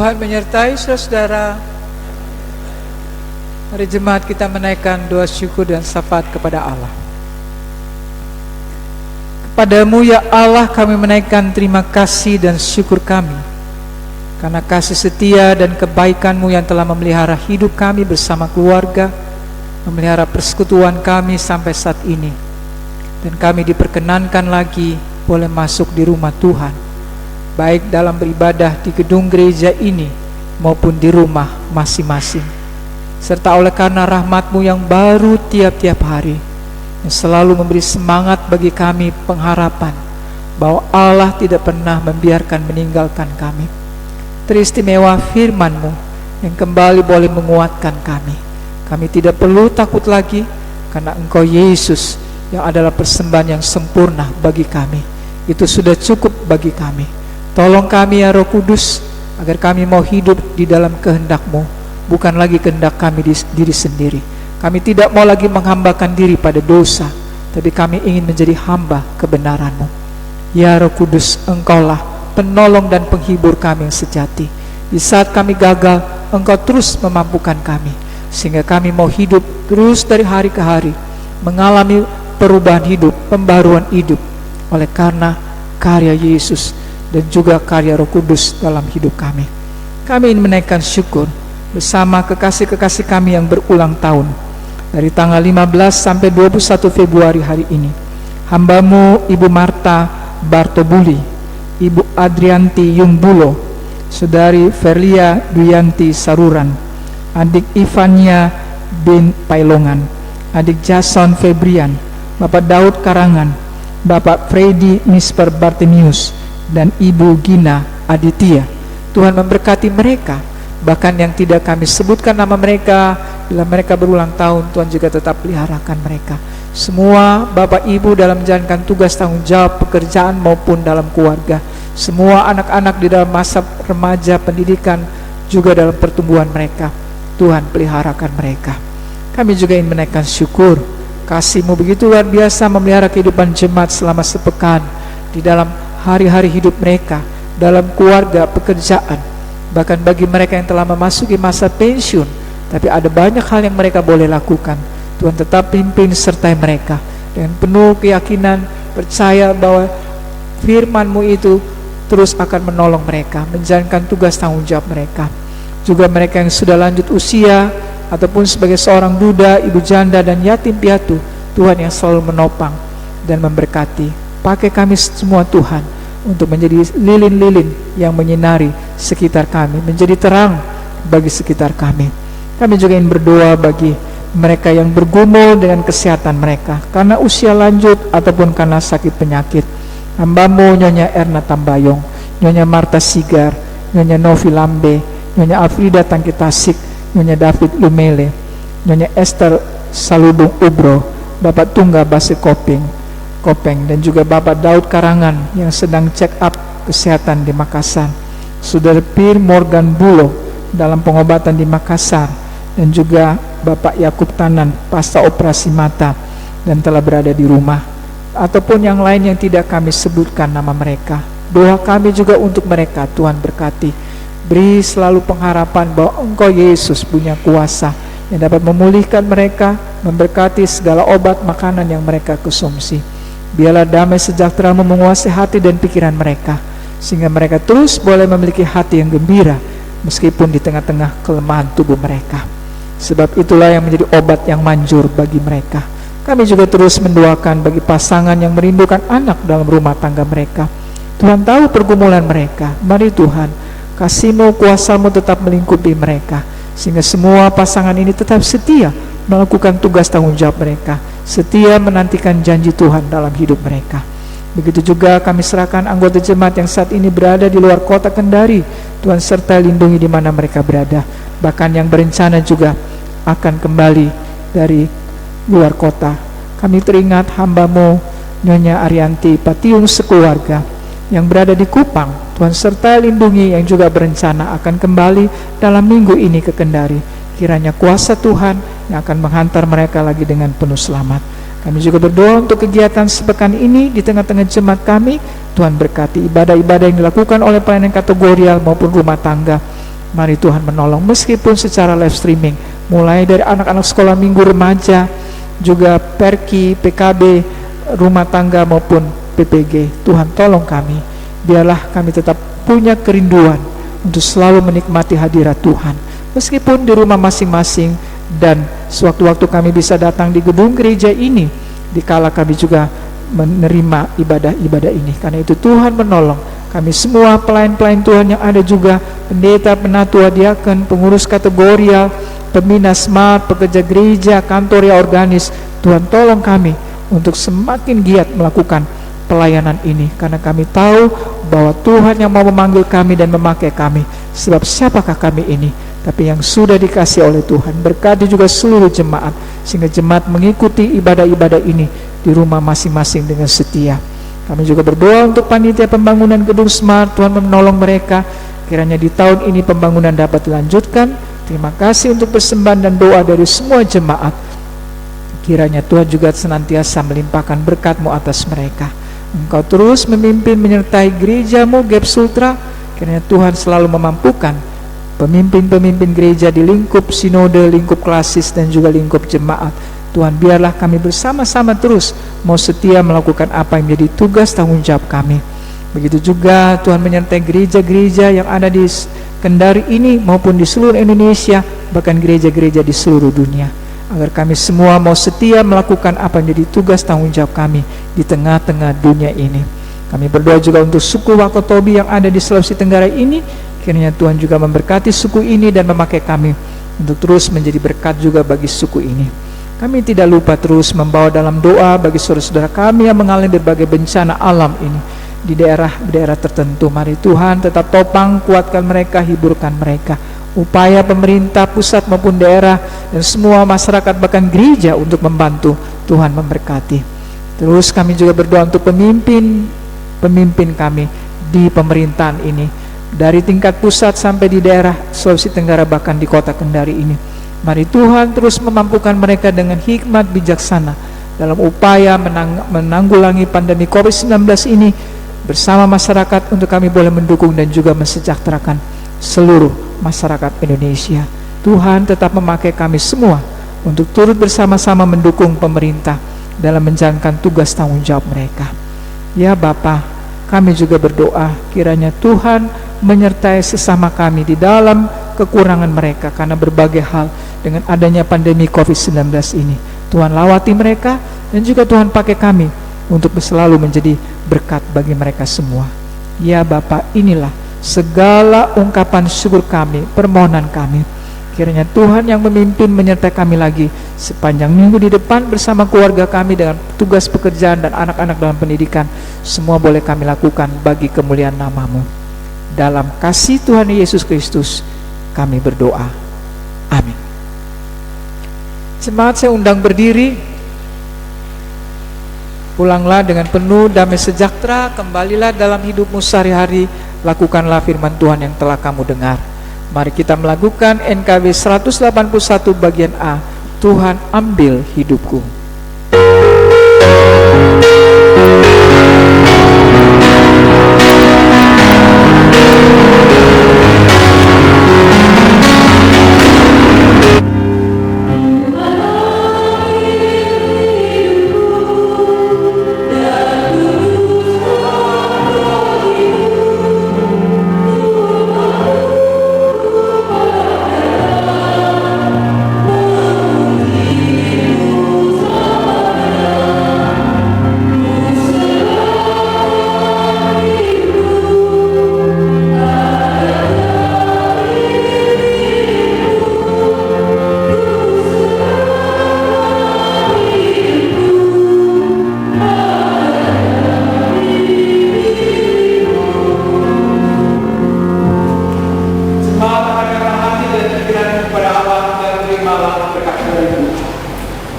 Tuhan menyertai saudara-saudara. Mari jemaat kita menaikkan doa syukur dan syafaat kepada Allah. Kepadamu ya Allah kami menaikkan terima kasih dan syukur kami, karena kasih setia dan kebaikan-Mu yang telah memelihara hidup kami bersama keluarga, memelihara persekutuan kami sampai saat ini. Dan kami diperkenankan lagi boleh masuk di rumah Tuhan, baik dalam beribadah di gedung gereja ini maupun di rumah masing-masing. Serta oleh karena rahmat-Mu yang baru tiap-tiap hari, yang selalu memberi semangat bagi kami pengharapan bahwa Allah tidak pernah membiarkan meninggalkan kami. Teristimewa firman-Mu yang kembali boleh menguatkan kami. Kami tidak perlu takut lagi, karena Engkau Yesus yang adalah persembahan yang sempurna bagi kami. Itu sudah cukup bagi kami. Tolong kami ya Roh Kudus, agar kami mau hidup di dalam kehendak-Mu, bukan lagi kehendak kami diri sendiri. Kami tidak mau lagi menghambakan diri pada dosa, tapi kami ingin menjadi hamba kebenaran-Mu. Ya Roh Kudus, Engkaulah penolong dan penghibur kami yang sejati. Di saat kami gagal, Engkau terus memampukan kami, sehingga kami mau hidup terus dari hari ke hari, mengalami perubahan hidup, pembaruan hidup, oleh karena karya Yesus dan juga karya Roh Kudus dalam hidup kami. Kami ingin menaikkan syukur bersama kekasih-kekasih kami yang berulang tahun, dari tanggal 15 sampai 21 Februari hari ini. Hamba-Mu Ibu Marta Bartobuli, Ibu Adrianti Yungbulo, Saudari Verlia Duyanti Saruran, adik Ivania bin Pailongan, adik Jason Febrian, Bapak Daud Karangan, Bapak Freddy Misper Bartemius, dan Ibu Gina Aditya. Tuhan memberkati mereka, bahkan yang tidak kami sebutkan nama mereka, bila mereka berulang tahun, Tuhan juga tetap peliharakan mereka. Semua Bapak Ibu dalam menjalankan tugas tanggung jawab pekerjaan maupun dalam keluarga, semua anak-anak di dalam masa remaja pendidikan, juga dalam pertumbuhan mereka, Tuhan peliharakan mereka. Kami juga ingin menaikkan syukur, kasih-Mu begitu luar biasa memelihara kehidupan jemaat selama sepekan, di dalam hari-hari hidup mereka, dalam keluarga, pekerjaan. Bahkan bagi mereka yang telah memasuki masa pensiun, tapi ada banyak hal yang mereka boleh lakukan. Tuhan tetap pimpin sertai mereka dengan penuh keyakinan, percaya bahwa firman-Mu itu terus akan menolong mereka, menjalankan tugas tanggung jawab mereka. Juga mereka yang sudah lanjut usia, ataupun sebagai seorang duda, ibu janda, dan yatim piatu, Tuhan yang selalu menopang dan memberkati. Pakai kami semua Tuhan, untuk menjadi lilin-lilin yang menyinari sekitar kami, menjadi terang bagi sekitar kami. Kami juga ingin berdoa bagi mereka yang bergumul dengan kesehatan mereka, karena usia lanjut ataupun karena sakit penyakit. Hamba-Mu Nyonya Erna Tambayong, Nyonya Marta Sigar, Nyonya Novi Lambe, Nyonya Afrida Tangki Tasik, Nyonya David Lumele, Nyonya Esther Salubung Ubro, Bapak Tungga Base Kopeng, dan juga Bapak Daud Karangan yang sedang check up kesehatan di Makassar, Saudara Pir Morgan Bulo dalam pengobatan di Makassar, dan juga Bapak Yakub Tanan pasca operasi mata dan telah berada di rumah, ataupun yang lain yang tidak kami sebutkan nama mereka. Doa kami juga untuk mereka, Tuhan berkati. Beri selalu pengharapan bahwa Engkau Yesus punya kuasa yang dapat memulihkan mereka, memberkati segala obat makanan yang mereka konsumsi. Biarlah damai sejahtera-Mu menguasai hati dan pikiran mereka, sehingga mereka terus boleh memiliki hati yang gembira meskipun di tengah-tengah kelemahan tubuh mereka. Sebab itulah yang menjadi obat yang manjur bagi mereka. Kami juga terus mendoakan bagi pasangan yang merindukan anak dalam rumah tangga mereka. Tuhan tahu pergumulan mereka. Mari Tuhan, kasih-Mu, kuasa-Mu tetap melingkupi mereka, sehingga semua pasangan ini tetap setia melakukan tugas tanggung jawab mereka, setia menantikan janji Tuhan dalam hidup mereka. Begitu juga kami serahkan anggota jemaat yang saat ini berada di luar kota Kendari. Tuhan sertai lindungi di mana mereka berada. Bahkan yang berencana juga akan kembali dari luar kota. Kami teringat hamba-Mu Nyonya Arianti Patiung sekeluarga yang berada di Kupang. Tuhan sertai lindungi yang juga berencana akan kembali dalam minggu ini ke Kendari. Kiranya kuasa Tuhan yang akan menghantar mereka lagi dengan penuh selamat. Kami juga berdoa untuk kegiatan sepekan ini di tengah-tengah jemaat kami. Tuhan berkati ibadah-ibadah yang dilakukan oleh pelayanan kategorial maupun rumah tangga. Mari Tuhan menolong, meskipun secara live streaming, mulai dari anak-anak sekolah minggu, remaja, juga perki, PKB, rumah tangga maupun PPG. Tuhan tolong kami, biarlah kami tetap punya kerinduan untuk selalu menikmati hadirat Tuhan, meskipun di rumah masing-masing, dan sewaktu-waktu kami bisa datang di gedung gereja ini dikala kami juga menerima ibadah-ibadah ini. Karena itu Tuhan menolong kami semua, pelayan-pelayan Tuhan yang ada juga, pendeta, penatua, diaken, pengurus kategorial, pembina smart, pekerja gereja, kantor ya organis. Tuhan tolong kami untuk semakin giat melakukan pelayanan ini, karena kami tahu bahwa Tuhan yang mau memanggil kami dan memakai kami. Sebab siapakah kami ini? Tapi yang sudah dikasih oleh Tuhan. Berkati juga seluruh jemaat, sehingga jemaat mengikuti ibadah-ibadah ini di rumah masing-masing dengan setia. Kami juga berdoa untuk panitia pembangunan gedung smart. Tuhan menolong mereka, kiranya di tahun ini pembangunan dapat dilanjutkan. Terima kasih untuk persembahan dan doa dari semua jemaat. Kiranya Tuhan juga senantiasa melimpahkan berkat-Mu atas mereka. Engkau terus memimpin menyertai gereja-Mu Gap Sultra. Kiranya Tuhan selalu memampukan pemimpin-pemimpin gereja di lingkup sinode, lingkup klasis, dan juga lingkup jemaat. Tuhan, biarlah kami bersama-sama terus mau setia melakukan apa yang menjadi tugas tanggung jawab kami. Begitu juga Tuhan menyertai gereja-gereja yang ada di Kendari ini maupun di seluruh Indonesia, bahkan gereja-gereja di seluruh dunia, agar kami semua mau setia melakukan apa yang menjadi tugas tanggung jawab kami di tengah-tengah dunia ini. Kami berdoa juga untuk suku Wakotobi yang ada di Sulawesi Tenggara ini. Kiranya Tuhan juga memberkati suku ini dan memakai kami untuk terus menjadi berkat juga bagi suku ini. Kami tidak lupa terus membawa dalam doa bagi saudara-saudara kami yang mengalami berbagai bencana alam ini di daerah-daerah tertentu. Mari Tuhan tetap topang, kuatkan mereka, hiburkan mereka. Upaya pemerintah pusat maupun daerah dan semua masyarakat bahkan gereja untuk membantu, Tuhan memberkati. Terus kami juga berdoa untuk pemimpin kami di pemerintahan ini, dari tingkat pusat sampai di daerah Sulawesi Tenggara, bahkan di kota Kendari ini. Mari Tuhan terus memampukan mereka dengan hikmat bijaksana dalam upaya menanggulangi pandemi COVID-19 ini bersama masyarakat, untuk kami boleh mendukung dan juga mensejahterakan seluruh masyarakat Indonesia. Tuhan tetap memakai kami semua untuk turut bersama-sama mendukung pemerintah dalam menjalankan tugas tanggung jawab mereka. Ya Bapa, kami juga berdoa kiranya Tuhan menyertai sesama kami di dalam kekurangan mereka karena berbagai hal dengan adanya pandemi COVID-19 ini. Tuhan lawati mereka dan juga Tuhan pakai kami untuk selalu menjadi berkat bagi mereka semua. Ya Bapa, inilah segala ungkapan syukur kami, permohonan kami. Kiranya Tuhan yang memimpin menyertai kami lagi sepanjang minggu di depan bersama keluarga kami dengan tugas pekerjaan dan anak-anak dalam pendidikan. Semua boleh kami lakukan bagi kemuliaan nama-Mu. Dalam kasih Tuhan Yesus Kristus kami berdoa. Amin. Jemaat, saya undang berdiri. Pulanglah dengan penuh damai sejahtera, kembalilah dalam hidupmu sehari-hari, lakukanlah firman Tuhan yang telah kamu dengar. Mari kita melakukan NKB 181 bagian A. Tuhan ambil hidupku.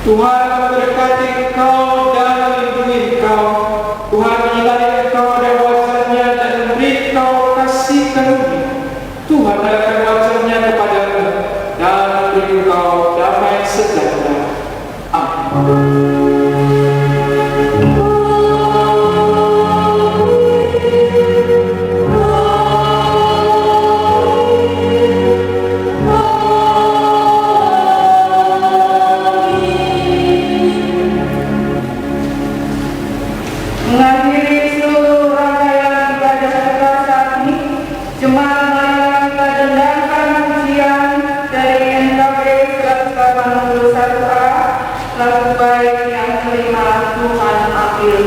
Tuhan memberkati engkau dan melindungi engkau. Tuhan menyertai engkau dan wajah-Nya dan memberi engkau kasih karunia. Tuhan mengadakan wajah-Nya kepadamu dan memberi engkau damai sejahtera. Amin. lagu baik yang kelima Tuhan ambil.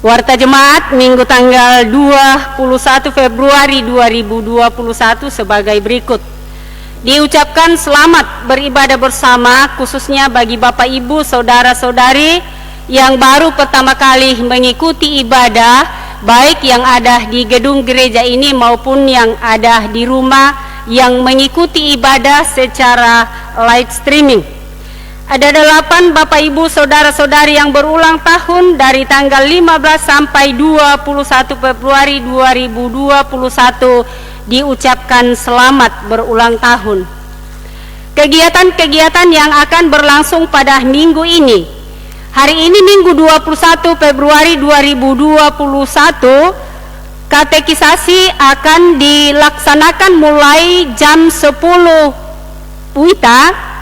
Warta Jemaat Minggu tanggal 21 Februari 2021 sebagai berikut. Diucapkan selamat beribadah bersama khususnya bagi Bapak Ibu Saudara-saudari yang baru pertama kali mengikuti ibadah, baik yang ada di gedung gereja ini maupun yang ada di rumah yang mengikuti ibadah secara live streaming. Ada 8 Bapak Ibu Saudara-saudari yang berulang tahun dari tanggal 15 sampai 21 Februari 2021 diucapkan selamat berulang tahun. Kegiatan-kegiatan yang akan berlangsung pada minggu ini. Hari ini Minggu 21 Februari 2021, katekisasi akan dilaksanakan mulai jam 10 WITA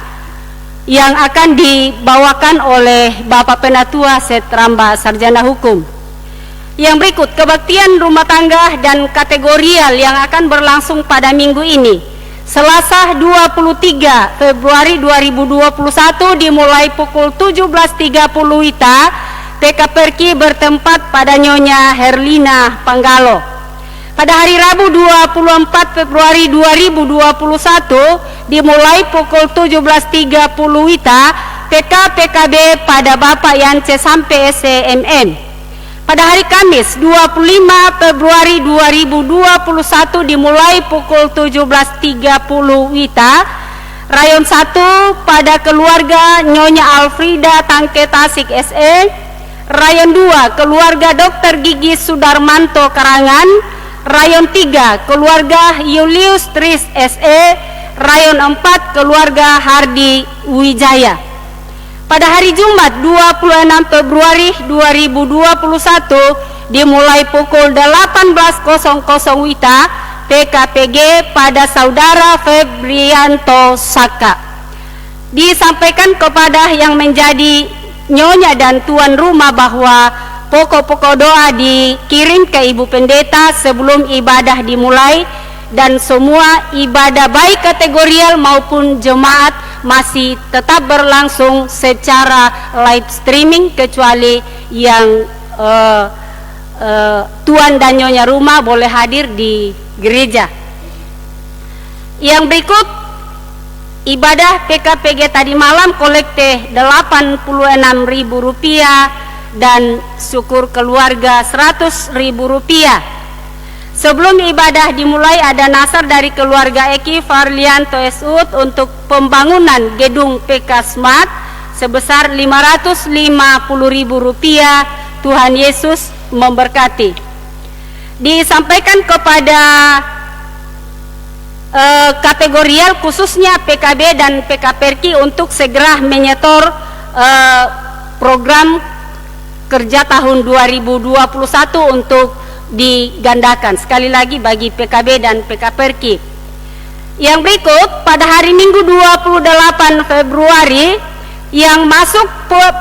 yang akan dibawakan oleh Bapak Penatua Setramba Sarjana Hukum. Yang berikut, kebaktian rumah tangga dan kategorial yang akan berlangsung pada minggu ini. Selasa 23 Februari 2021 dimulai pukul 17.30 WITA, TK Perki bertempat pada Nyonya Herlina Panggalo. Pada hari Rabu 24 Februari 2021 dimulai pukul 17.30 WITA, TK PKB pada Bapak Yance sampai SMM. Pada hari Kamis 25 Februari 2021 dimulai pukul 17.30 WITA, Rayon 1 pada keluarga Nyonya Alfrida Tangke Tasik SE, Rayon 2 keluarga Dr. Gigi Sudarmanto Karangan, Rayon 3 keluarga Julius Tris SE, Rayon 4 keluarga Hardi Wijaya. Pada hari Jumat 26 Februari 2021 dimulai pukul 18.00 WITA, TKPG pada Saudara Febrianto Saka. Disampaikan kepada yang menjadi nyonya dan tuan rumah bahwa pokok-pokok doa dikirim ke Ibu Pendeta sebelum ibadah dimulai, dan semua ibadah baik kategorial maupun jemaat masih tetap berlangsung secara live streaming, kecuali yang tuan dan nyonya rumah boleh hadir di gereja. Yang berikut, ibadah PKPG tadi malam kolekte Rp86.000 dan syukur keluarga Rp100.000. Sebelum ibadah dimulai ada nasar dari keluarga Eki Farlianto Esud untuk pembangunan gedung PK Smart sebesar Rp550.000. Tuhan Yesus memberkati. Disampaikan kepada kategorial khususnya PKB dan PKPRK untuk segera menyetor program kerja tahun 2021 untuk digandakan sekali lagi bagi PKB dan PKPRK. Yang berikut, pada hari Minggu 28 Februari yang masuk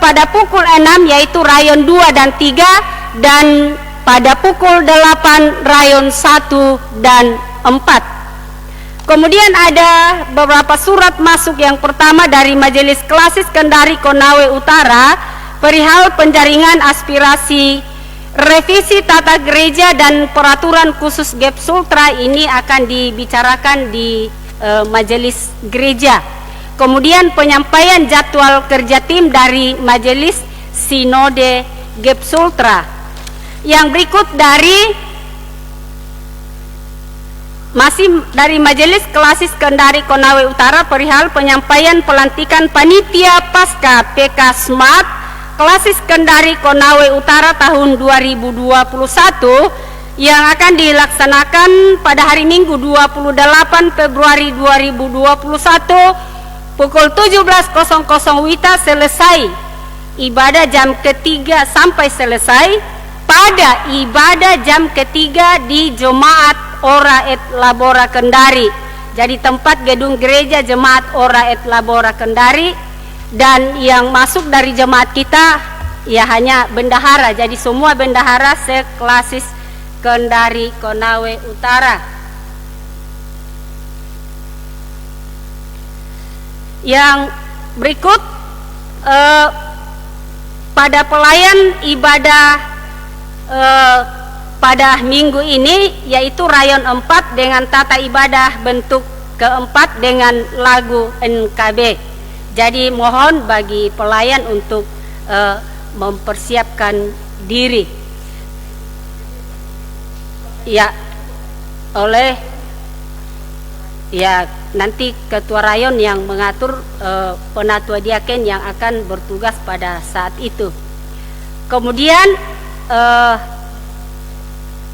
pada pukul 6 yaitu Rayon 2 dan 3, dan pada pukul 8 Rayon 1 dan 4. Kemudian ada beberapa surat masuk. Yang pertama dari Majelis Klasis Kendari Konawe Utara perihal penjaringan aspirasi revisi tata gereja dan peraturan khusus GEP Sultra ini akan dibicarakan di majelis gereja. Kemudian penyampaian jadwal kerja tim dari majelis sinode GEP Sultra. Yang berikut masih dari Majelis Klasis Kendari Konawe Utara perihal penyampaian pelantikan panitia pasca PK Smart Klasis Kendari Konawe Utara tahun 2021 yang akan dilaksanakan pada hari Minggu 28 Februari 2021 pukul 17.00 WITA selesai ibadah jam ketiga sampai selesai pada ibadah jam ketiga di Jemaat Ora et Labora Kendari. Jadi tempat gedung gereja Jemaat Ora et Labora Kendari, dan yang masuk dari jemaat kita ya hanya bendahara. Jadi semua bendahara seklasis Kendari Konawe Utara. Yang berikut pada pelayan ibadah pada minggu ini yaitu rayon 4 dengan tata ibadah bentuk keempat dengan lagu NKB. Jadi mohon bagi pelayan untuk mempersiapkan diri ya oleh ya nanti ketua rayon yang mengatur penatua diaken yang akan bertugas pada saat itu. Kemudian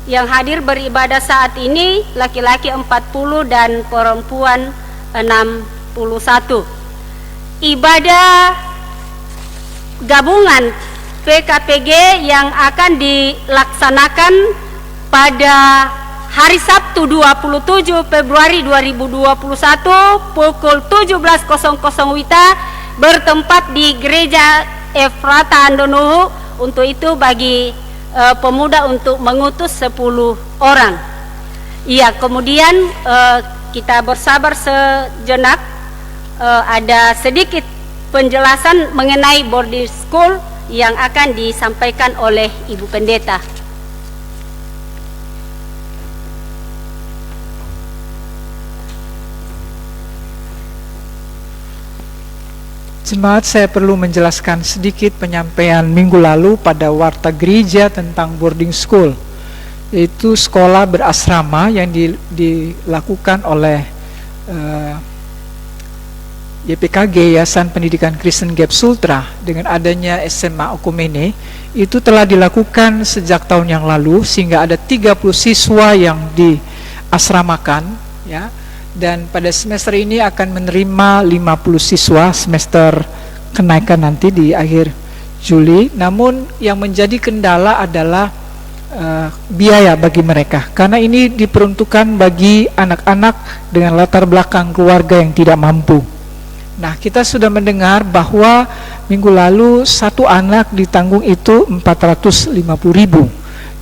yang hadir beribadah saat ini laki-laki 40 dan perempuan 61. Ibadah gabungan PKPG yang akan dilaksanakan pada hari Sabtu 27 Februari 2021 pukul 17.00 WITA bertempat di Gereja Efrata Andonuhu. Untuk itu bagi pemuda untuk mengutus 10 orang. Iya, kemudian kita bersabar sejenak, ada sedikit penjelasan mengenai boarding school yang akan disampaikan oleh Ibu Pendeta. Jemaat, saya perlu menjelaskan sedikit penyampaian minggu lalu pada warta gereja tentang boarding school, yaitu sekolah berasrama yang dilakukan oleh YPKG, Yayasan Pendidikan Kristen GEP Sultra, dengan adanya SMA Okumene. Itu telah dilakukan sejak tahun yang lalu, sehingga ada 30 siswa yang diasramakan ya. Dan pada semester ini akan menerima 50 siswa semester kenaikan nanti di akhir Juli. Namun yang menjadi kendala adalah biaya bagi mereka, karena ini diperuntukkan bagi anak-anak dengan latar belakang keluarga yang tidak mampu. Nah, kita sudah mendengar bahwa minggu lalu satu anak ditanggung itu 450.000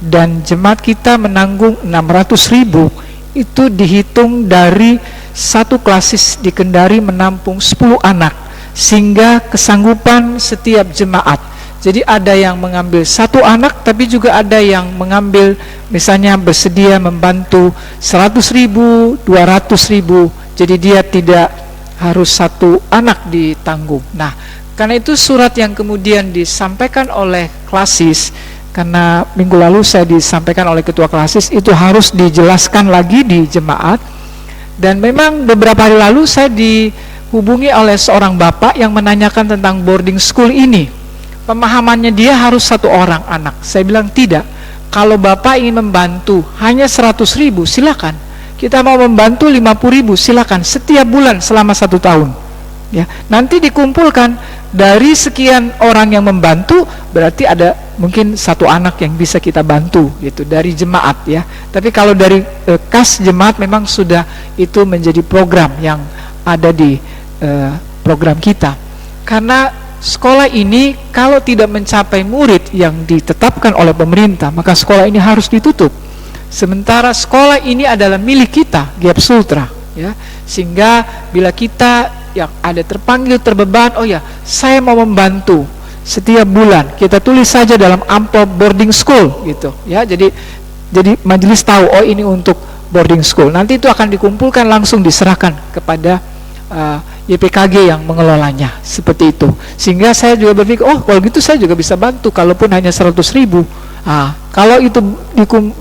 dan jemaat kita menanggung 600.000. Itu dihitung dari satu klasis di Kendari menampung 10 anak, sehingga kesanggupan setiap jemaat. Jadi ada yang mengambil satu anak, tapi juga ada yang mengambil misalnya bersedia membantu 100.000, 200.000. Jadi dia tidak harus satu anak ditanggung. Nah, karena itu surat yang kemudian disampaikan oleh klasis, karena minggu lalu saya disampaikan oleh ketua klasis, itu harus dijelaskan lagi di jemaat. Dan memang beberapa hari lalu saya dihubungi oleh seorang bapak yang menanyakan tentang boarding school ini. Pemahamannya dia harus satu orang anak. Saya bilang tidak, kalau bapak ingin membantu hanya 100.000 silakan. Kita mau membantu 50.000 silakan setiap bulan selama 1 tahun ya. Nanti dikumpulkan dari sekian orang yang membantu, berarti ada mungkin satu anak yang bisa kita bantu gitu dari jemaat ya. Tapi kalau dari kas jemaat memang sudah itu menjadi program yang ada di program kita. Karena sekolah ini kalau tidak mencapai murid yang ditetapkan oleh pemerintah, maka sekolah ini harus ditutup. Sementara sekolah ini adalah milik kita, GEP Sultra ya. Sehingga bila kita yang ada terpanggil, terbeban, oh ya saya mau membantu, setiap bulan kita tulis saja dalam amplop boarding school gitu ya. Jadi majelis tahu, oh ini untuk boarding school. Nanti itu akan dikumpulkan langsung diserahkan kepada YPKG yang mengelolanya, seperti itu. Sehingga saya juga berpikir, oh kalau gitu saya juga bisa bantu, kalaupun hanya 100.000. Kalau itu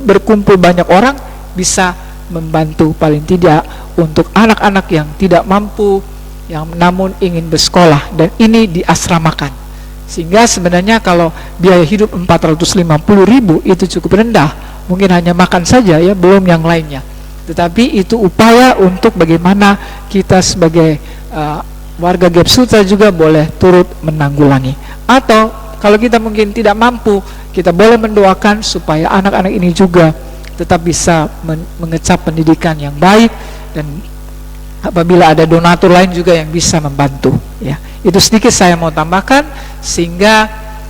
berkumpul banyak orang, bisa membantu paling tidak untuk anak-anak yang tidak mampu, yang namun ingin bersekolah, dan ini diasramakan. Sehingga sebenarnya kalau biaya hidup 450.000 itu cukup rendah, mungkin hanya makan saja ya, belum yang lainnya. Tetapi itu upaya untuk bagaimana kita sebagai warga Gap Sutra juga boleh turut menanggulangi. Atau kalau kita mungkin tidak mampu, kita boleh mendoakan supaya anak-anak ini juga tetap bisa mengecap pendidikan yang baik, dan apabila ada donatur lain juga yang bisa membantu ya. Itu sedikit saya mau tambahkan, sehingga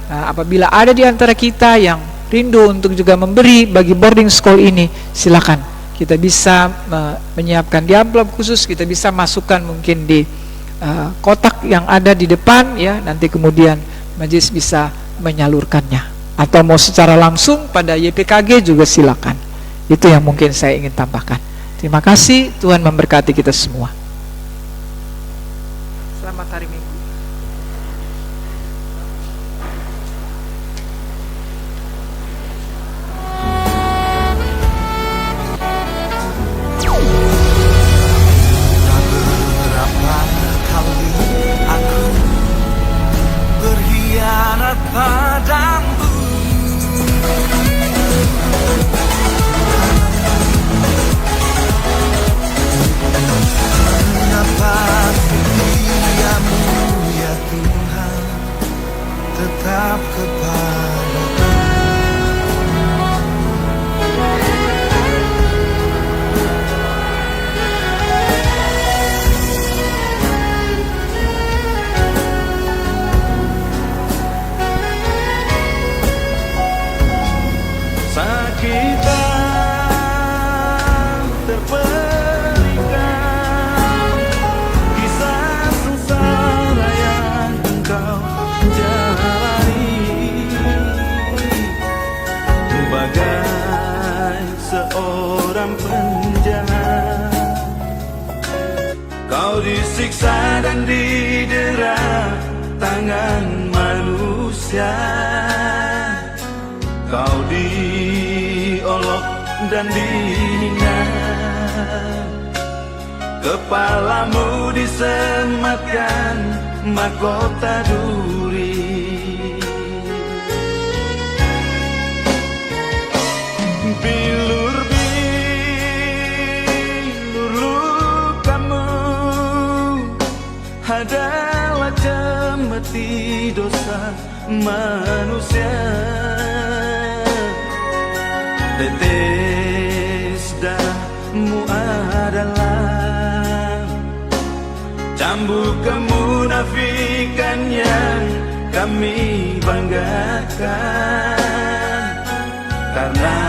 apabila ada di antara kita yang rindu untuk juga memberi bagi boarding school ini, silakan. Kita bisa menyiapkan di amplop khusus, kita bisa masukkan mungkin di kotak yang ada di depan ya, nanti kemudian majelis bisa menyalurkannya, atau mau secara langsung pada YPKG juga silakan. Itu yang mungkin saya ingin tambahkan. Terima kasih, Tuhan memberkati kita semua. Selamat hari Minggu. Berapa kali aku berkhianat padamu, mengapa setiamu ya Tuhan tetap kepadaku. Sakitan terperikan, kisah sengsara yang engkau jalani, bagai seorang penjahat. Kau disiksa dan didera tangan manusia, kau diolok dan dihina, kepalamu disematkan mahkota duri. Bilur-bilur lukamu adalah cemeti dosa manusia. Tetes darahmu adalah cambuk kemunafikan yang kami banggakan. Karena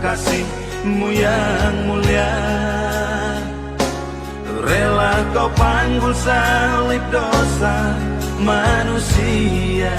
kasih-Mu yang mulia, rela Kau panggul salib dosa manusia.